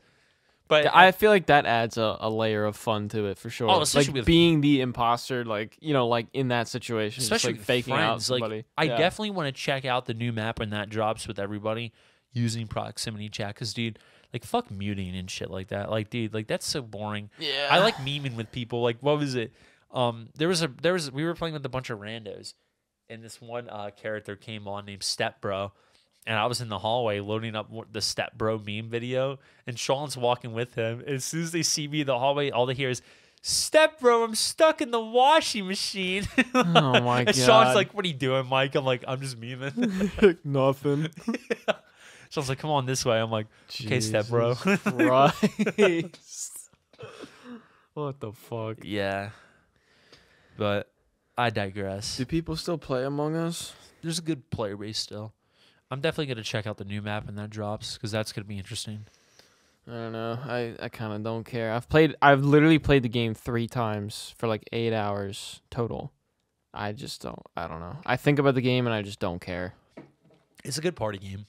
But I feel like that adds a layer of fun to it for sure. Oh, especially like with- being the imposter, like, you know, like in that situation, especially just, like faking out friends. somebody. Like, I definitely want to check out the new map when that drops with everybody using proximity chat. Because, dude, like, fuck muting and shit like that. Like, dude, like, that's so boring. Yeah. I like memeing with people. Like, what was it? We were playing with a bunch of randos, and this one character came on named Step Bro. And I was in the hallway loading up the Step Bro meme video, and Sean's walking with him. And as soon as they see me in the hallway, all they hear is, "Step Bro, I'm stuck in the washing machine." Oh my And Sean's God. like, "What are you doing, Mike?" I'm like, "I'm just memeing." Nothing. Sean's like, "Come on this way." I'm like, "Okay, Step Bro." Right. What the fuck? Yeah. But I digress. Do people still play Among Us? There's a good player base still. I'm definitely going to check out the new map when that drops because that's going to be interesting. I don't know. I kind of don't care. I've literally played the game 3 times for like 8 hours total. I don't know. I think about the game and I just don't care. It's a good party game.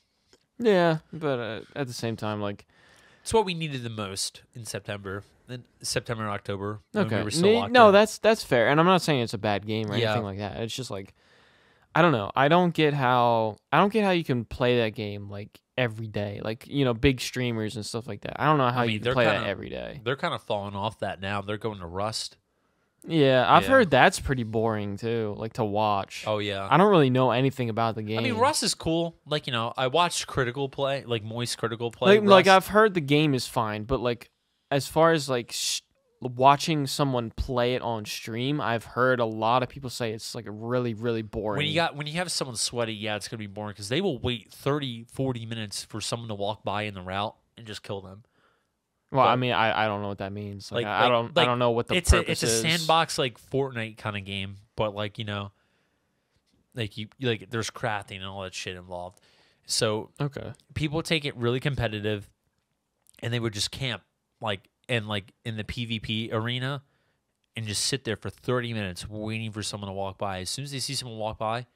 Yeah, but at the same time, like, It's what we needed the most in September. In September and October. When okay, we were still locked no, in. that's fair. And I'm not saying it's a bad game or Yeah. anything like that. It's just like, I don't know. I don't get how you can play that game like every day. Like, you know, big streamers and stuff like that. I don't know how I mean, you can they're play that kinda- every day. They're kind of falling off that now. They're going to Rust. Yeah, I've Yeah. heard that's pretty boring too, like to watch. Oh, yeah. I don't really know anything about the game. I mean, Rust is cool. Like, you know, I watched Critical play, like Moist Critical play. like Rust. I've heard the game is fine, but like as far as like watching someone play it on stream, I've heard a lot of people say it's like really, really boring. When you have someone sweaty, yeah, it's going to be boring because they will wait 30, 40 minutes for someone to walk by in the route and just kill them. Well, but- I mean, I don't know what that means. Like, Like- I like- don't know what the it's purpose a is. sandbox like Fortnite kind of game, but like, you know, like you like there's crafting and all that shit involved. So Okay. people take it really competitive, and they would just camp like in the PvP arena and just sit there for 30 minutes waiting for someone to walk by. As soon as they see someone walk by,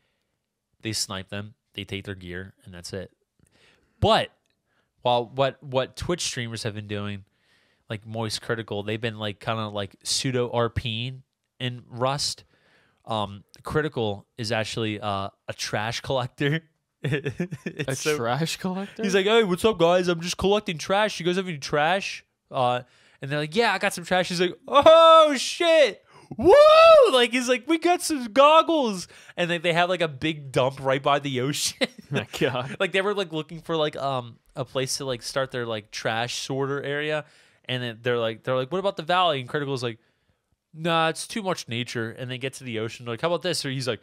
they snipe them, they take their gear, and that's it. But while what Twitch streamers have been doing, like Moist Critical, they've been like kind of like pseudo RPing in Rust. Critical is actually a trash collector. It's so- Trash collector? He's like, "Hey, what's up, guys? I'm just collecting trash. You guys have any trash?" And they're like, "Yeah, I got some trash." He's like, "Oh shit, woo!" Like he's like, "We got some goggles," and they have like a big dump right by the ocean. My God. Like they were like looking for like a place to like start their like trash sorter area, and then they're like, "What about the valley?" And Critical's like, "Nah, it's too much nature." And they get to the ocean, they're like, "How about this?" Or he's like,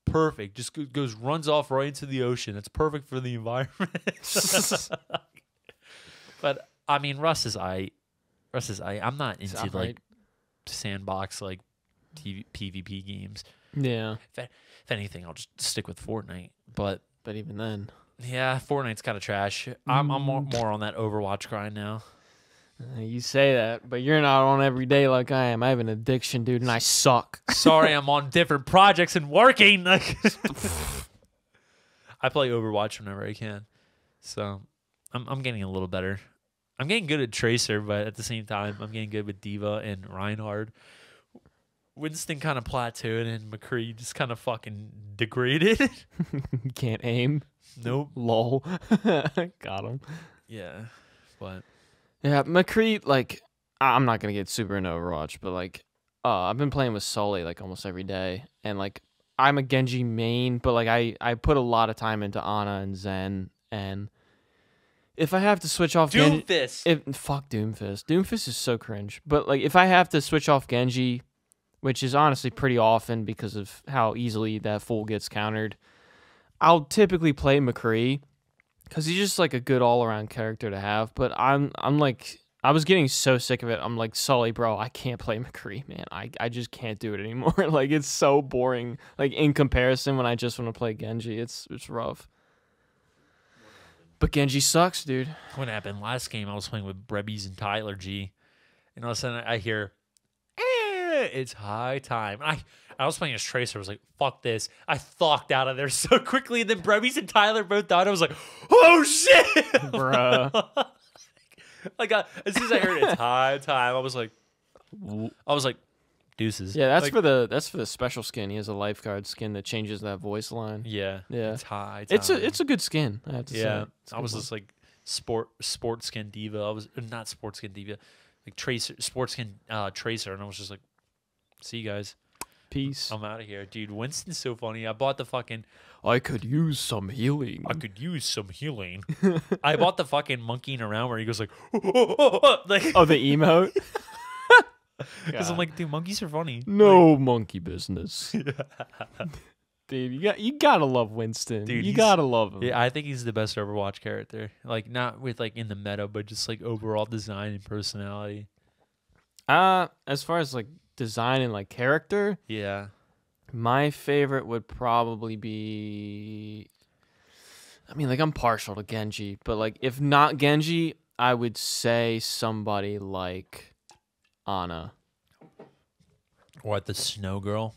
"Perfect." Just runs off right into the ocean. It's perfect for the environment. But I mean, Russ is I'm not into like alright. sandbox like PvP games. Yeah. If anything, I'll just stick with Fortnite. But But even then. yeah, Fortnite's kind of trash. I'm more on that Overwatch grind now. You say that, but you're not on every day like I am. I have an addiction, dude, and I suck. Sorry, I'm on different projects and working. Like, I play Overwatch whenever I can, so I'm getting a little better. I'm getting good at Tracer, but at the same time, I'm getting good with Diva and Reinhardt. Winston kind of plateaued, and McCree just kind of fucking degraded. You can't aim. Nope. Lol. Got him. Yeah, but Yeah, McCree, like, I'm not going to get super into Overwatch, but, like, I've been playing with Sully, like, almost every day. And, like, I'm a Genji main, but, like, I put a lot of time into Ana and Zen. And If I have to switch off Genji, Doomfist. fuck Doomfist. Doomfist is so cringe. But like, if I have to switch off Genji, which is honestly pretty often because of how easily that fool gets countered, I'll typically play McCree because he's just like a good all around character to have. But I'm like, I was getting so sick of it. I'm like, Sully, bro, I can't play McCree, man. I just can't do it anymore. Like, it's so boring. Like, in comparison, when I just want to play Genji, it's rough. But Genji sucks, dude. What happened last game? I was playing with Brebbies and Tyler G, and all of a sudden I hear, it's high time. I was playing as Tracer. I was like, fuck this. I thocked out of there so quickly, and then Brebbies and Tyler both died. I was like, oh shit, Bruh. Like as soon as I heard it's high time, I was like, deuces. Yeah, that's like, for the special skin. He has a lifeguard skin that changes that voice line. yeah, Yeah. It's high time. It's a good skin, I have to say. It's a I good was one. just like sports skin diva. I was not sports skin diva, like Tracer, sports skin Tracer, and I was just like, see you guys. Peace. I'm out of here, dude. Winston's so funny. I bought the fucking. I could use some healing. I could use some healing. I bought the fucking monkeying around where he goes like, like, Oh, the emote? because I'm like, dude, monkeys are funny. No monkey business. Dude, you gotta love Winston. Dude, you he's- gotta love him. Yeah, I think he's the best Overwatch character. Like, not with like in the meta, but just like overall design and personality. As far as like design and like character, Yeah. my favorite would probably be. I mean, like, I'm partial to Genji, but like, if not Genji, I would say somebody like Ana. What, the Snow Girl?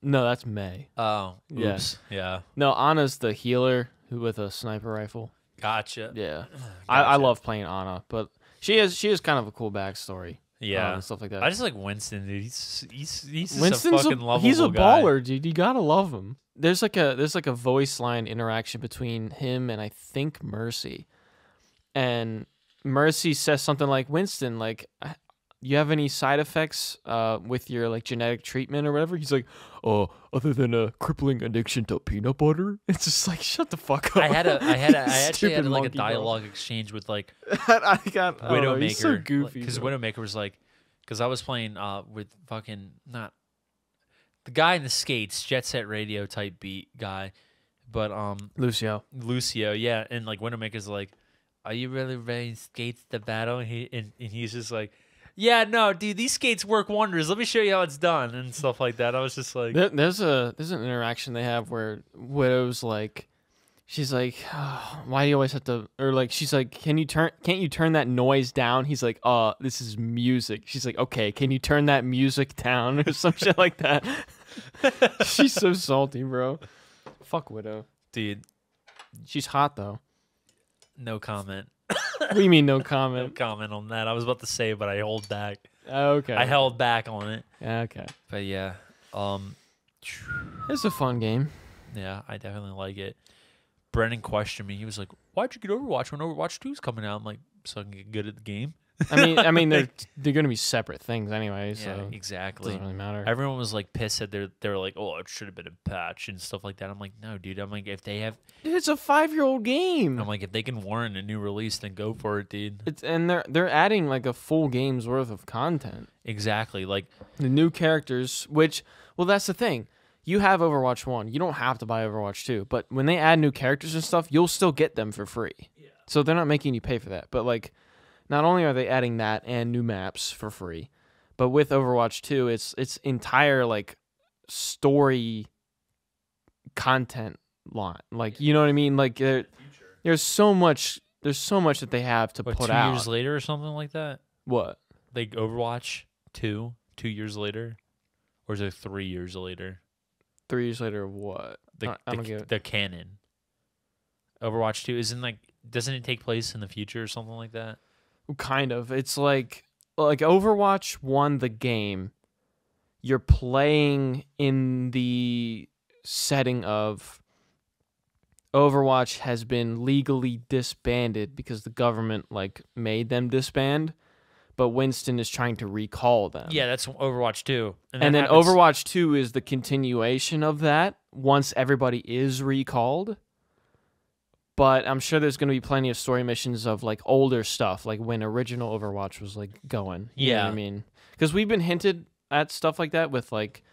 No, that's Mei. Oh, Yeah. oops. Yeah. No, Ana's the healer who with a sniper rifle. Gotcha. Yeah, I Gotcha. love playing Ana, but she has kind of a kind of a cool backstory. Yeah. And stuff like that. I just like Winston, dude. He's just Winston's a fucking lovable he's a guy. baller, dude. You gotta love him. There's like a voice line interaction between him and I think Mercy, and Mercy says something like, "Winston, like, you have any side effects with your like genetic treatment or whatever?" He's like, "Oh, other than a crippling addiction to peanut butter." It's just like, shut the fuck up. I actually had Stupid like a monkey, bro. dialogue exchange with like I got Widowmaker. He's so goofy. Because bro. Widowmaker was like, because I was playing with fucking not the guy in the skates, Jet Set Radio type beat guy, but Lucio. Lucio, yeah, and like Widowmaker's like, are you really ready skates to battle? And he's just like, yeah, no, dude, these skates work wonders. Let me show you how it's done and stuff like that. I was just like, There's an interaction they have where Widow's like, she's like, "Oh, why do you always have to?" Or like, she's like, can't you turn that noise down? He's like, this is music. She's like, okay, can you turn that music down or some shit like that? She's so salty, bro. Fuck Widow. dude, She's hot though. no comment. What do you mean no No comment? comment on that. I was about to say, but I hold back. Okay. I held back on it. Okay. But yeah, It's a fun game. yeah, I definitely like it. Brennan questioned me. He was like, "Why'd you get Overwatch when Overwatch 2's coming out?" I'm like, "So I can get good at the game." I mean, they're gonna be separate things anyway, so Yeah, it exactly. doesn't really matter. Everyone was like pissed that they were like, "Oh, it should have been a patch and stuff like that." I'm like, "No, dude." I'm like, if they have, Dude, it's a 5-year-old game. I'm like, if they can warrant a new release, then go for it, dude. And they're adding like a full game's worth of content. Exactly. Like, The new characters, which, well, that's the thing. You have Overwatch 1. You don't have to buy Overwatch 2. But when they add new characters and stuff, you'll still get them for free. Yeah. So they're not making you pay for that. But, like, not only are they adding that and new maps for free, but with Overwatch 2, it's entire, like, story content line. Like, you know what I mean? Like, there's so much that they have to what, put 2 out. years later or something like that? What? Like Overwatch 2, 2 years later? Or is it 3 years later? 3 years later, what? I don't get it. The canon. Overwatch 2 doesn't it take place in the future or something like that? Kind of. It's like Overwatch 1, the game, you're playing in the setting of Overwatch has been legally disbanded because the government like made them disband, but Winston is trying to recall them. Yeah, that's Overwatch 2. And that then happens- Overwatch 2 is the continuation of that once everybody is recalled. But I'm sure there's going to be plenty of story missions of like older stuff, like when original Overwatch was like going. You know what I mean? Because we've been hinted at stuff like that with like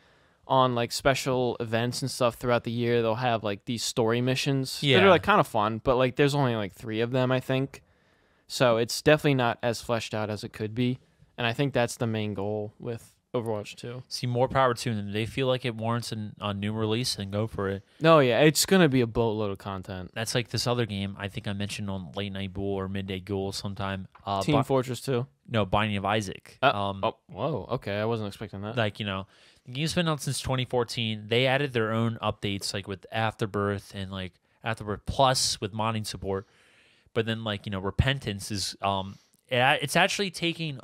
on like special events and stuff throughout the year. They'll have like these story missions that are like kind of fun, but like there's only like 3 of them, I think. So it's definitely not as fleshed out as it could be. And I think that's the main goal with Overwatch 2. See, more power to them. They feel like it warrants a new release, and go for it. No, yeah, it's going to be a boatload of content. That's like this other game I think I mentioned on Late Night Bool or Midday Ghoul sometime. Team Fortress 2? No, Binding of Isaac. Whoa, okay, I wasn't expecting that. Like, the game's been out since 2014. They added their own updates, like with Afterbirth and like Afterbirth Plus with modding support. But then, like, Repentance is it's actually taking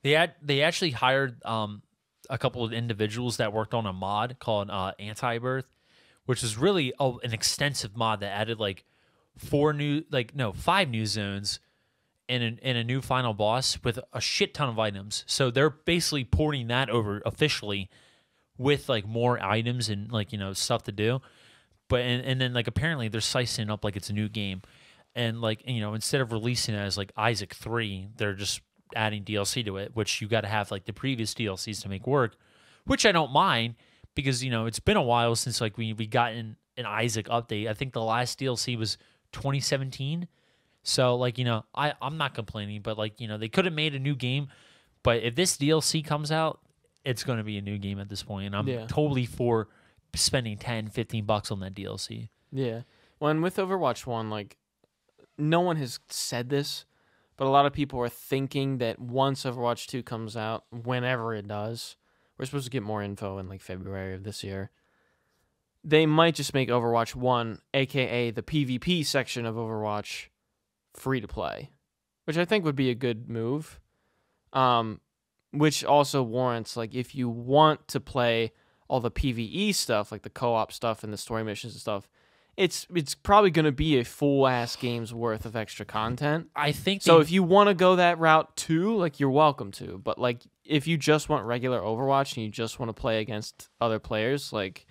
they actually hired a couple of individuals that worked on a mod called Anti-Birth, which is really an extensive mod that added like 5 new zones and a new final boss with a shit ton of items. So they're basically porting that over officially with like more items and like stuff to do. But and then like apparently they're slicing it up like it's a new game. And like instead of releasing it as like Isaac 3, they're just adding DLC to it, which you got to have like the previous DLCs to make work, which I don't mind because it's been a while since like we got an Isaac update. I think the last DLC was 2017. So like I'm not complaining, but like they could have made a new game, but if this DLC comes out, it's going to be a new game at this point, and I'm totally for spending $10-15 on that DLC. Yeah. When with Overwatch 1, like no one has said this, but a lot of people are thinking that once Overwatch 2 comes out, whenever it does, we're supposed to get more info in like February of this year, they might just make Overwatch 1, aka the PvP section of Overwatch, free to play, which I think would be a good move. Which also warrants, like, if you want to play all the PvE stuff, like the co-op stuff and the story missions and stuff, it's probably going to be a full-ass game's worth of extra content. I think so. If you want to go that route too, like, you're welcome to. But like, if you just want regular Overwatch and you just want to play against other players, like,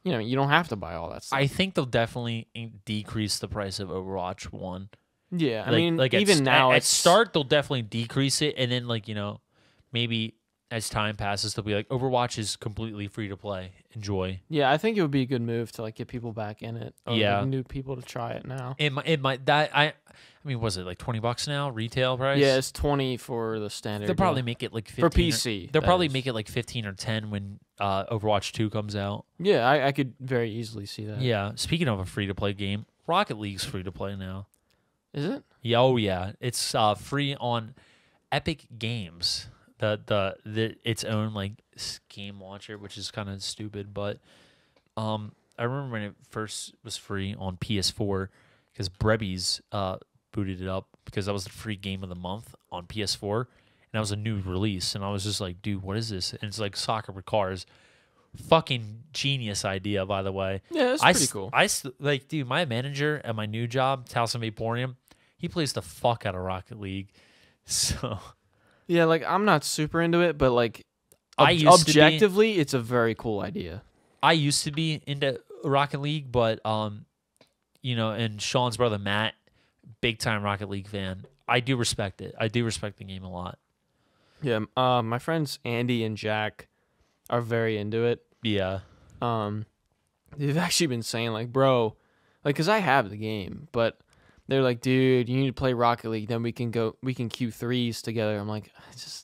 you don't have to buy all that stuff. I think they'll definitely decrease the price of Overwatch 1. Yeah, I mean, like even now at start they'll definitely decrease it, and then like maybe as time passes they'll be like Overwatch is completely free to play. Enjoy. Yeah, I think it would be a good move to like get people back in it. Or yeah, like new people to try it now. It might that I mean, was it like $20 now retail price? Yeah, it's 20 for the standard. They'll probably make it like 15 for PC. They'll probably make it like 15 or 10 when Overwatch 2 comes out. Yeah, I could very easily see that. Yeah. Speaking of a free to play game, Rocket League's free to play now. Is it? Yeah, oh yeah, it's free on Epic Games, the its own like game launcher, which is kind of stupid. But I remember when it first was free on PS4 because Brebbies booted it up because that was the free game of the month on PS4, and that was a new release, and I was just like, dude, what is this? And it's like soccer with cars. Fucking genius idea, by the way. Yeah, it's pretty cool. Like, dude, my manager at my new job, Taos and Vaporium, he plays the fuck out of Rocket League. So yeah, like I'm not super into it, but like objectively, it's a very cool idea. I used to be into Rocket League, but and Sean's brother Matt, big time Rocket League fan. I do respect it. I do respect the game a lot. Yeah, my friends Andy and Jack are very into it. Yeah. They've actually been saying like, bro, like, cause I have the game, but they're like, dude, you need to play Rocket League, then we can Q3s together. I'm like,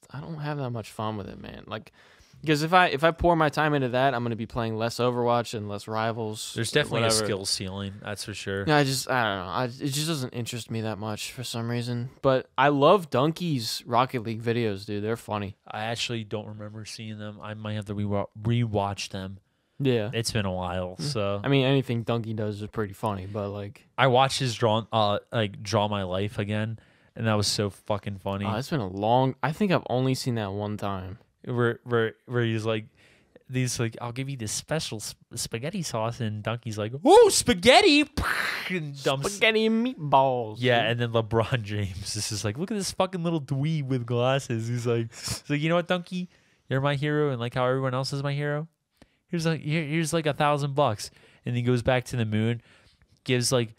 I don't have that much fun with it, man. Like, because if I pour my time into that, I'm gonna be playing less Overwatch and less Rivals. There's definitely a skill ceiling, that's for sure. Yeah, I don't know. It just doesn't interest me that much for some reason. But I love Donkey's Rocket League videos, dude. They're funny. I actually don't remember seeing them. I might have to rewatch them. Yeah, it's been a while. So I mean, anything Donkey does is pretty funny. But like, I watched his Draw My Life again, and that was so fucking funny. It's been a long. I think I've only seen that one time. Where he's like, I'll give you this special spaghetti sauce, and Donkey's like, oh, spaghetti, and spaghetti and meatballs. Yeah, and then LeBron James is just like, look at this fucking little dweeb with glasses. He's like, you know what, Donkey, you're my hero, and like how everyone else is my hero. Here's like $1,000, and he goes back to the moon, gives like,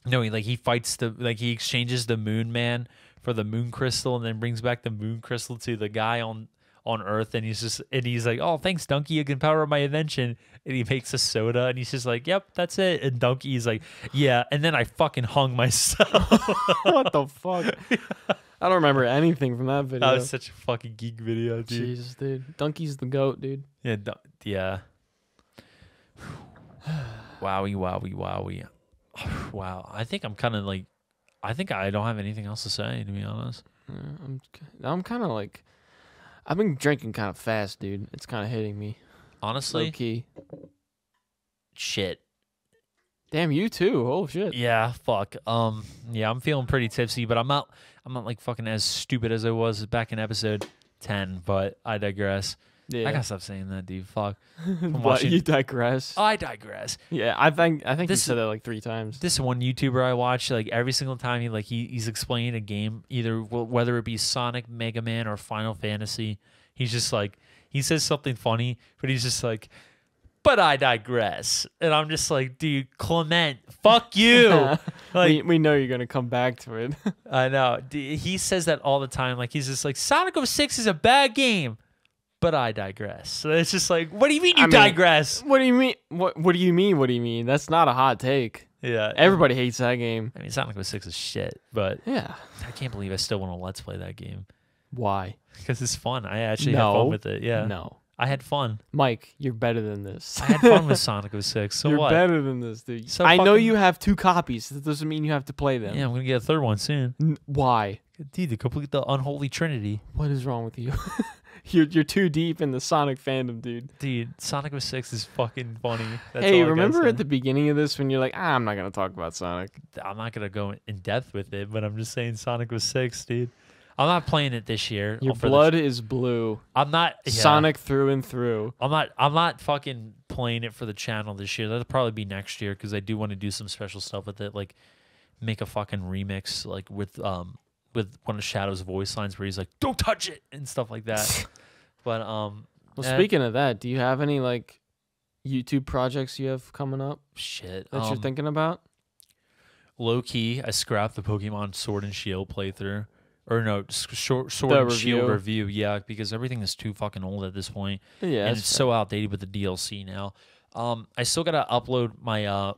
no, he fights he exchanges the Moon Man for the Moon Crystal, and then brings back the Moon Crystal to the guy on Earth, and he's like, oh, thanks, Donkey, you can power up my invention, and he makes a soda, and he's just like, yep, that's it, and Donkey's like, yeah, and then I fucking hung myself. What the fuck? I don't remember anything from that video. That was such a fucking geek video, dude. Jesus, dude. Donkey's the GOAT, dude. Yeah, yeah. Wowie. Wow. I think I'm kind of like, I think I don't have anything else to say, to be honest. I'm kind of like, I've been drinking kind of fast, dude. It's kind of hitting me. Honestly, Low key. Shit. Damn, you too. Oh shit. Yeah, fuck. Yeah, I'm feeling pretty tipsy, but I'm not like fucking as stupid as I was back in episode 10, but I digress. Yeah. I gotta stop saying that, dude. Fuck. But you digress. I digress. Yeah, I think you This said that like 3 times. This one YouTuber I watch, like every single time he's explaining a game, either whether it be Sonic, Mega Man, or Final Fantasy, he's just like, he says something funny, but he's just like, but I digress. And I'm just like, dude, Clement, fuck you. Like, we know you're gonna come back to it. I know. He says that all the time. Like, he's just like, Sonic 06 is a bad game, but I digress. So it's just like, what do you mean you digress? What do you mean? What do you mean? What do you mean? That's not a hot take. Yeah. Everybody hates that game. I mean, Sonic 06 is shit, but Yeah. I can't believe I still want to Let's Play that game. Why? Because it's fun. I actually had fun with it. Yeah. No. I had fun. Mike, you're better than this. I had fun with Sonic 06. So you're what? better than this, dude. So I know fucking- you have 2 copies. That doesn't mean you have to play them. Yeah, I'm going to get a third one soon. Why? Dude, to complete the unholy trinity. What is wrong with you? You're too deep in the Sonic fandom, dude. Dude, Sonic 06 is fucking funny. That's Hey, all I gotta remember say. at the beginning of this when you're like, I'm not going to talk about Sonic. I'm not going to go in depth with it, but I'm just saying Sonic 06, dude. I'm not playing it this year. Your blood is blue. I'm not Sonic through and through. I'm not fucking playing it for the channel this year. That'll probably be next year because I do want to do some special stuff with it, like make a fucking remix, like with one of Shadow's voice lines where he's like, "Don't touch it" and stuff like that. But Well, speaking of that, do you have any like YouTube projects you have coming up shit that you're thinking about? Low key, I scrapped the Pokemon Sword and Shield playthrough. Or no, Sword The and Shield review. review, yeah, because everything is too fucking old at this point. Yeah, and it's so outdated with the DLC now. I still gotta upload my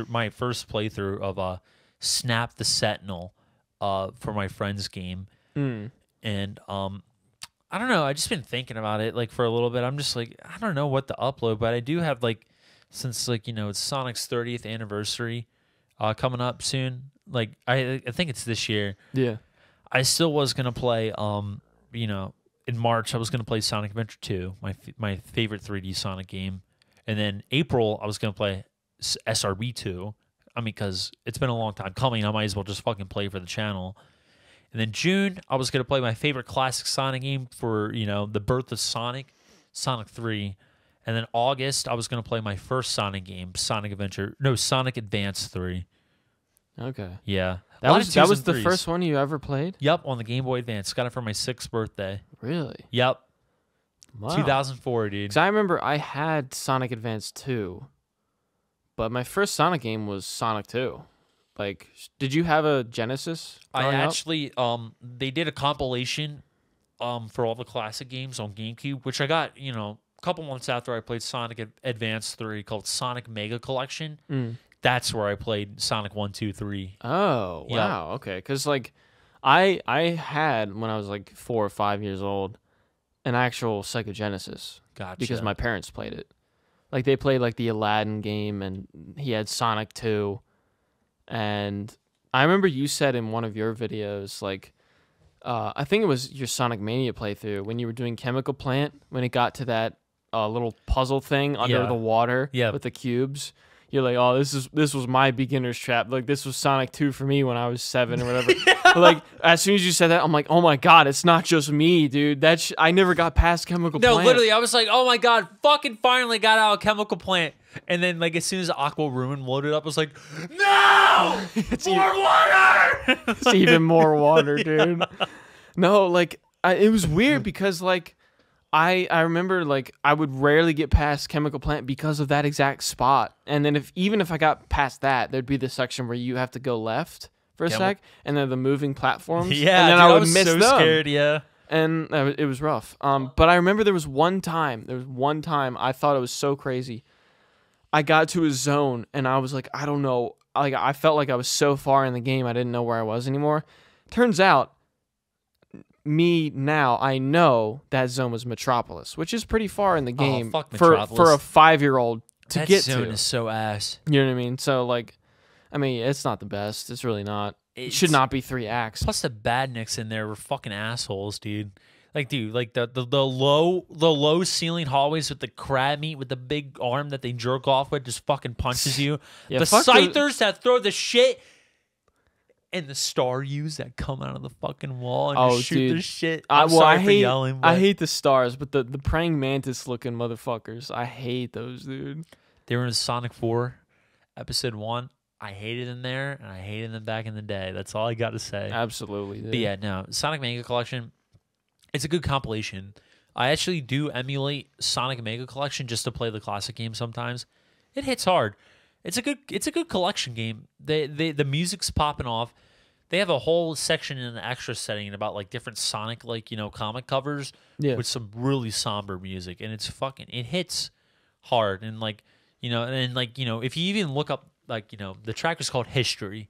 my first playthrough of Snap the Sentinel for my friend's game. And I don't know, I just been thinking about it like for a little bit. I'm just like, I don't know what to upload, but I do have like, since like, you know, it's Sonic's 30th anniversary coming up soon. Like I think it's this year. Yeah. I still was gonna play, you know, in March I was gonna play Sonic Adventure 2, my favorite 3D Sonic game, and then April I was gonna play SRB 2. I mean, because it's been a long time coming, I might as well just fucking play for the channel. And then June I was gonna play my favorite classic Sonic game for, you know, the birth of Sonic 3. And then August I was gonna play my first Sonic game, Sonic Advance 3. Okay. Yeah. That was the first one you ever played? Yep, on the Game Boy Advance. Got it for my 6th birthday. Really? Yep. Wow. 2004, dude. Because I remember I had Sonic Advance 2, but my first Sonic game was Sonic 2. Like, did you have a Genesis? I actually, they did a compilation for all the classic games on GameCube, which I got, you know, a couple months after I played Sonic Advance 3, called Sonic Mega Collection. That's where I played Sonic 1, 2, 3. Oh, Yep. wow. Okay. Because, like, I had, when I was, like, 4 or 5 years old, an actual Sega Genesis. Gotcha. Because my parents played it. Like, they played, like, the Aladdin game, and he had Sonic 2. And I remember you said in one of your videos, like, I think it was your Sonic Mania playthrough, when you were doing Chemical Plant, when it got to that little puzzle thing under the water with the cubes. You're like, oh, this was my beginner's trap. Like, this was Sonic 2 for me when I was 7 or whatever. But, like, as soon as you said that, I'm like, oh my god, it's not just me, dude. I never got past Chemical Plant. No, literally, I was like, oh my god, fucking finally got out of Chemical Plant. And then, like, as soon as Aqua Ruin loaded up, I was like, no! More water! It's even more water, dude. No, like, it was weird because, like, I remember like I would rarely get past Chemical Plant because of that exact spot. And then even if I got past that, there'd be the section where you have to go left for a sec, and then the moving platforms. Yeah, and then dude, I would was miss so them. scared. Yeah. And it was rough. But I remember there was one time I thought it was so crazy. I got to a zone and I was like, I don't know. Like I felt like I was so far in the game I didn't know where I was anymore. Turns out I know that zone was Metropolis, which is pretty far in the game fuck for Metropolis. a 5-year-old to That get zone to. is so ass. You know what I mean? So like, I mean, it's not the best. It's really not. It should not be 3 acts. Plus the badniks in there were fucking assholes, dude. Like, dude, like the low ceiling hallways with the crab meat with the big arm that they jerk off with just fucking punches you. Yeah, the fuck scythers that throw the shit, and the star U's that come out of the fucking wall and just shoot dude. the shit. I Sorry for hate, yelling. I But hate the stars, but the praying mantis looking motherfuckers. I hate those, dude. they were in Sonic 4, Episode 1. I hated them there, and I hated them back in the day. That's all I got to say. Absolutely, dude. But yeah, no, Sonic Mega Collection, it's a good compilation. I actually do emulate Sonic Mega Collection just to play the classic game sometimes. It hits hard. It's a good collection game. The music's popping off. They have a whole section in the extra setting about like different Sonic comic covers with some really somber music, and it hits hard. And if you even look up the track is called History.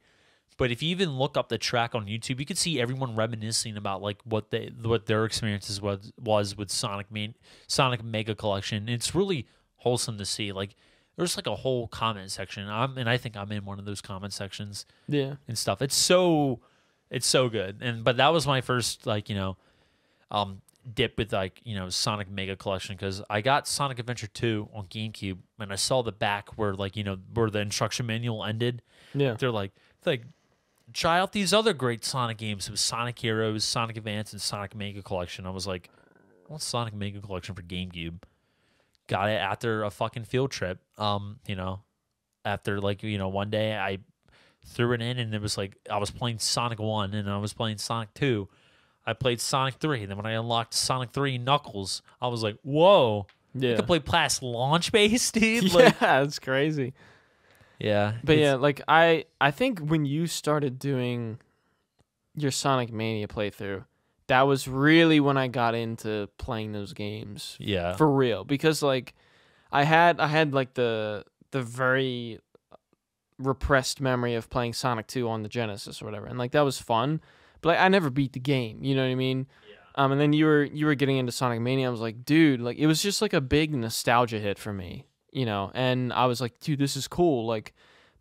But if you even look up the track on YouTube, you can see everyone reminiscing about like what their experiences was with Sonic Mega Collection. It's really wholesome to see. Like there's like a whole comment section. I think I'm in one of those comment sections. Yeah. And stuff. It's so good. But that was my first dip with Sonic Mega Collection, because I got Sonic Adventure 2 on GameCube and I saw the back where where the instruction manual ended. Yeah. They're like try out these other great Sonic games. It was Sonic Heroes, Sonic Advance, and Sonic Mega Collection. I was like, I want Sonic Mega Collection for GameCube. Got it after a fucking field trip. After one day I threw it in and it was like I was playing Sonic 1 and I was playing Sonic 2. I played Sonic 3, and then when I unlocked Sonic 3 Knuckles, I was like, whoa. Yeah. I could play past launch base, dude. Yeah, that's crazy. Yeah. But yeah, like I think when you started doing your Sonic Mania playthrough, that was really when I got into playing those games. Yeah. For real. Because like I had like the very repressed memory of playing Sonic 2 on the Genesis or whatever. And like that was fun. But like, I never beat the game, you know what I mean? Yeah. And then you were getting into Sonic Mania. I was like, dude, like it was just like a big nostalgia hit for me, And I was like, dude, this is cool. Like,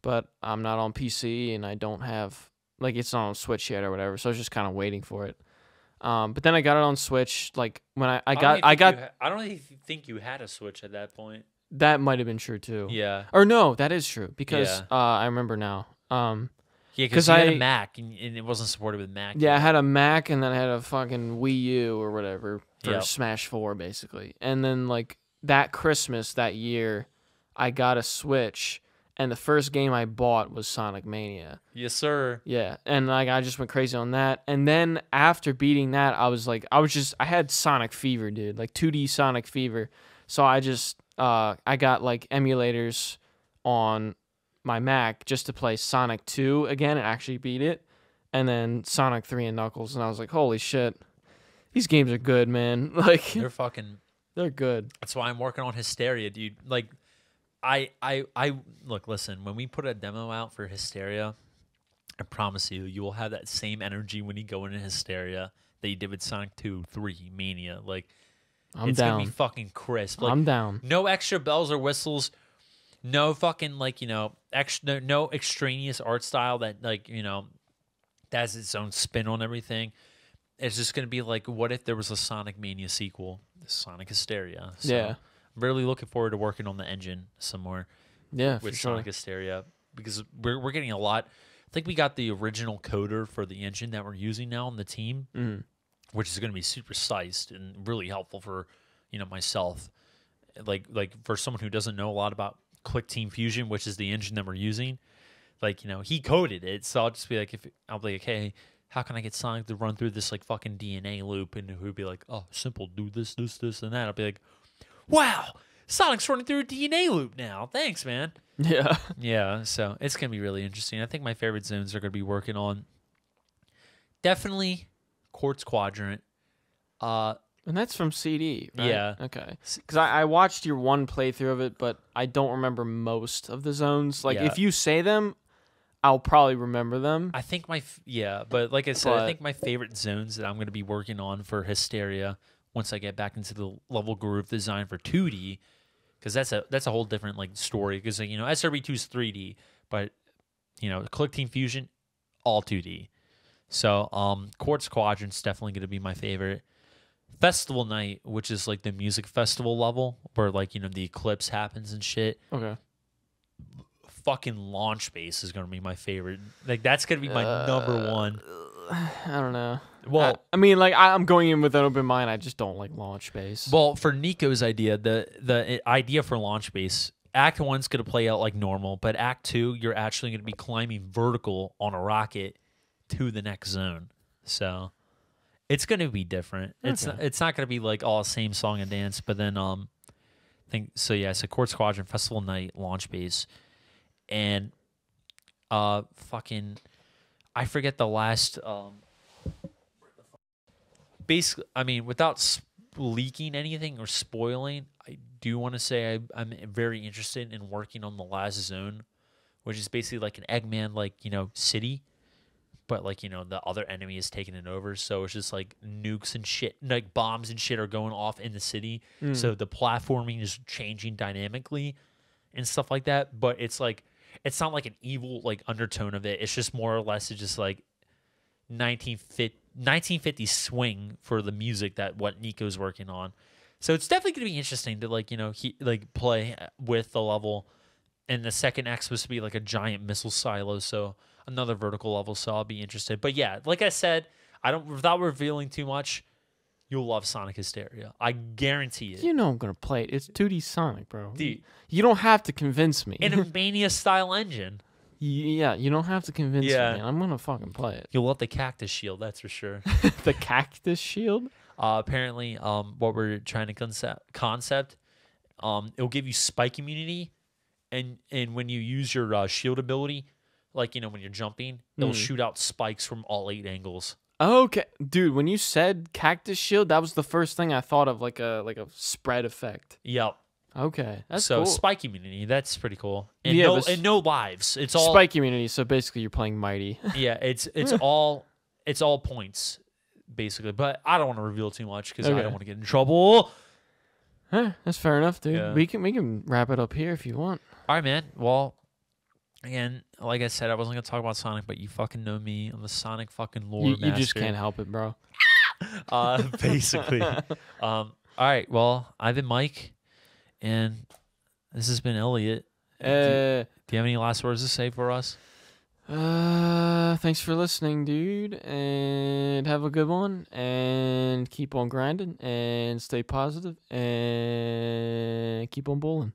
but I'm not on PC and I don't have it's not on Switch yet or whatever. So I was just kind of waiting for it. But then I got it on Switch. Like when I don't even think you had a Switch at that point. That might have been true too. Yeah. Or no, that is true because I remember now. Yeah, because you had a Mac and it wasn't supported with Mac. Yeah, I had a Mac and then I had a fucking Wii U or whatever for Smash 4 basically. And then like that Christmas that year, I got a Switch and the first game I bought was Sonic Mania. Yes, sir. Yeah, and like I just went crazy on that. And then after beating that, I had Sonic Fever, dude, like 2D Sonic Fever. So I just I got like emulators on my Mac just to play Sonic 2 again and actually beat it, and then Sonic 3 and Knuckles, and I was like, holy shit, these games are good, man. Like they're good. That's why I'm working on Hysteria, dude. Like I look, listen, when we put a demo out for Hysteria, I promise you will have that same energy when you go into Hysteria that you did with Sonic 2, 3, Mania. Like it's down. gonna be fucking crisp. Like, I'm down. No extra bells or whistles. No fucking no extraneous art style that that has its own spin on everything. It's just gonna be like, what if there was a Sonic Mania sequel, Sonic Hysteria? So Yeah, I'm really looking forward to working on the engine some more. Yeah, with for sure. Sonic Hysteria, because we're getting a lot. I think we got the original coder for the engine that we're using now on the team, which is gonna be super sized and really helpful for myself, like for someone who doesn't know a lot about Click Team Fusion, which is the engine that we're using. He coded it, so I'll just be like, hey, how can I get Sonic to run through this like fucking DNA loop? And he'd be like, oh, simple, do this, this, this, and that. I'll be like, wow, Sonic's running through a DNA loop now. Thanks, man. Yeah. Yeah, so it's gonna be really interesting. I think my favorite zones are gonna be working on definitely Quartz Quadrant. And that's from CD, right? Yeah. Okay. Because I watched your one playthrough of it, but I don't remember most of the zones. Like, Yeah. if you say them, I'll probably remember them. I think but like I said, I But- think my favorite zones that I'm gonna be working on for Hysteria once I get back into the level groove design for 2D, because that's a whole different like story. Because you know SRB2 is 3D, but you know Click Team Fusion, all 2D. So Quartz Quadrant's definitely gonna be my favorite. Festival Night, which is like the music festival level where like you know the eclipse happens and shit. Okay. Fucking launch base is gonna be my favorite. Like that's gonna be my number one. I don't know. Well, I mean, like, I'm going in with an open mind. I just don't like launch base. well, for Nico's idea, the idea for launch base, Act 1's gonna play out like normal, but Act 2, you're actually gonna be climbing vertical on a rocket to the next zone. So it's gonna be different. Okay. It's not gonna be like all same song and dance. But then think so. Yeah, so Quartz Quadrant, Festival Night, launch base, and fucking I forget the last basically, I mean, without leaking anything or spoiling, I do want to say I'm very interested in working on the last zone, which is basically like an Eggman, like, you know, city, but like, you know, the other enemy is taking it over. So it's just like nukes and shit, like bombs and shit are going off in the city. So the platforming is changing dynamically and stuff like that. But it's like, it's not like an evil like undertone of it. It's just more or less it's just like 1950 swing for the music that what Nico's working on. So it's definitely going to be interesting to like, you know, play with the level. And the second act supposed to be like a giant missile silo, so another vertical level, so I'll be interested. But yeah, like I said, without revealing too much, you'll love Sonic Hysteria. I guarantee it. You know I'm gonna play it. It's 2D Sonic, bro. Dude. You don't have to convince me. In a Mania style engine. Yeah, you don't have to convince Yeah. me. I'm gonna fucking play it. You'll love the cactus shield, that's for sure. The cactus shield? Apparently, what we're trying to concept, it'll give you spike immunity, and when you use your shield ability, like, you know, when you're jumping, it'll shoot out spikes from all 8 angles. Okay, dude. When you said cactus shield, that was the first thing I thought of, like a spread effect. Yep. Okay, that's So cool. spike immunity, that's pretty cool. And Yeah, no but and no lives. It's all Spike immunity. So basically, you're playing Mighty. yeah, it's all points basically. But I don't want to reveal too much because I Okay. don't want to get in trouble. Huh, that's fair enough, dude. Yeah. We can wrap it up here if you want. All right, man. Well, again, like I said, I wasn't gonna talk about Sonic, but you fucking know me. I'm the Sonic fucking lore You just master. can't help it, bro. Basically. All right. Well, I've been Mike, and this has been Elliot. Do you have any last words to say for us? Thanks for listening, dude, and have a good one, and keep on grinding, and stay positive, and keep on bowling.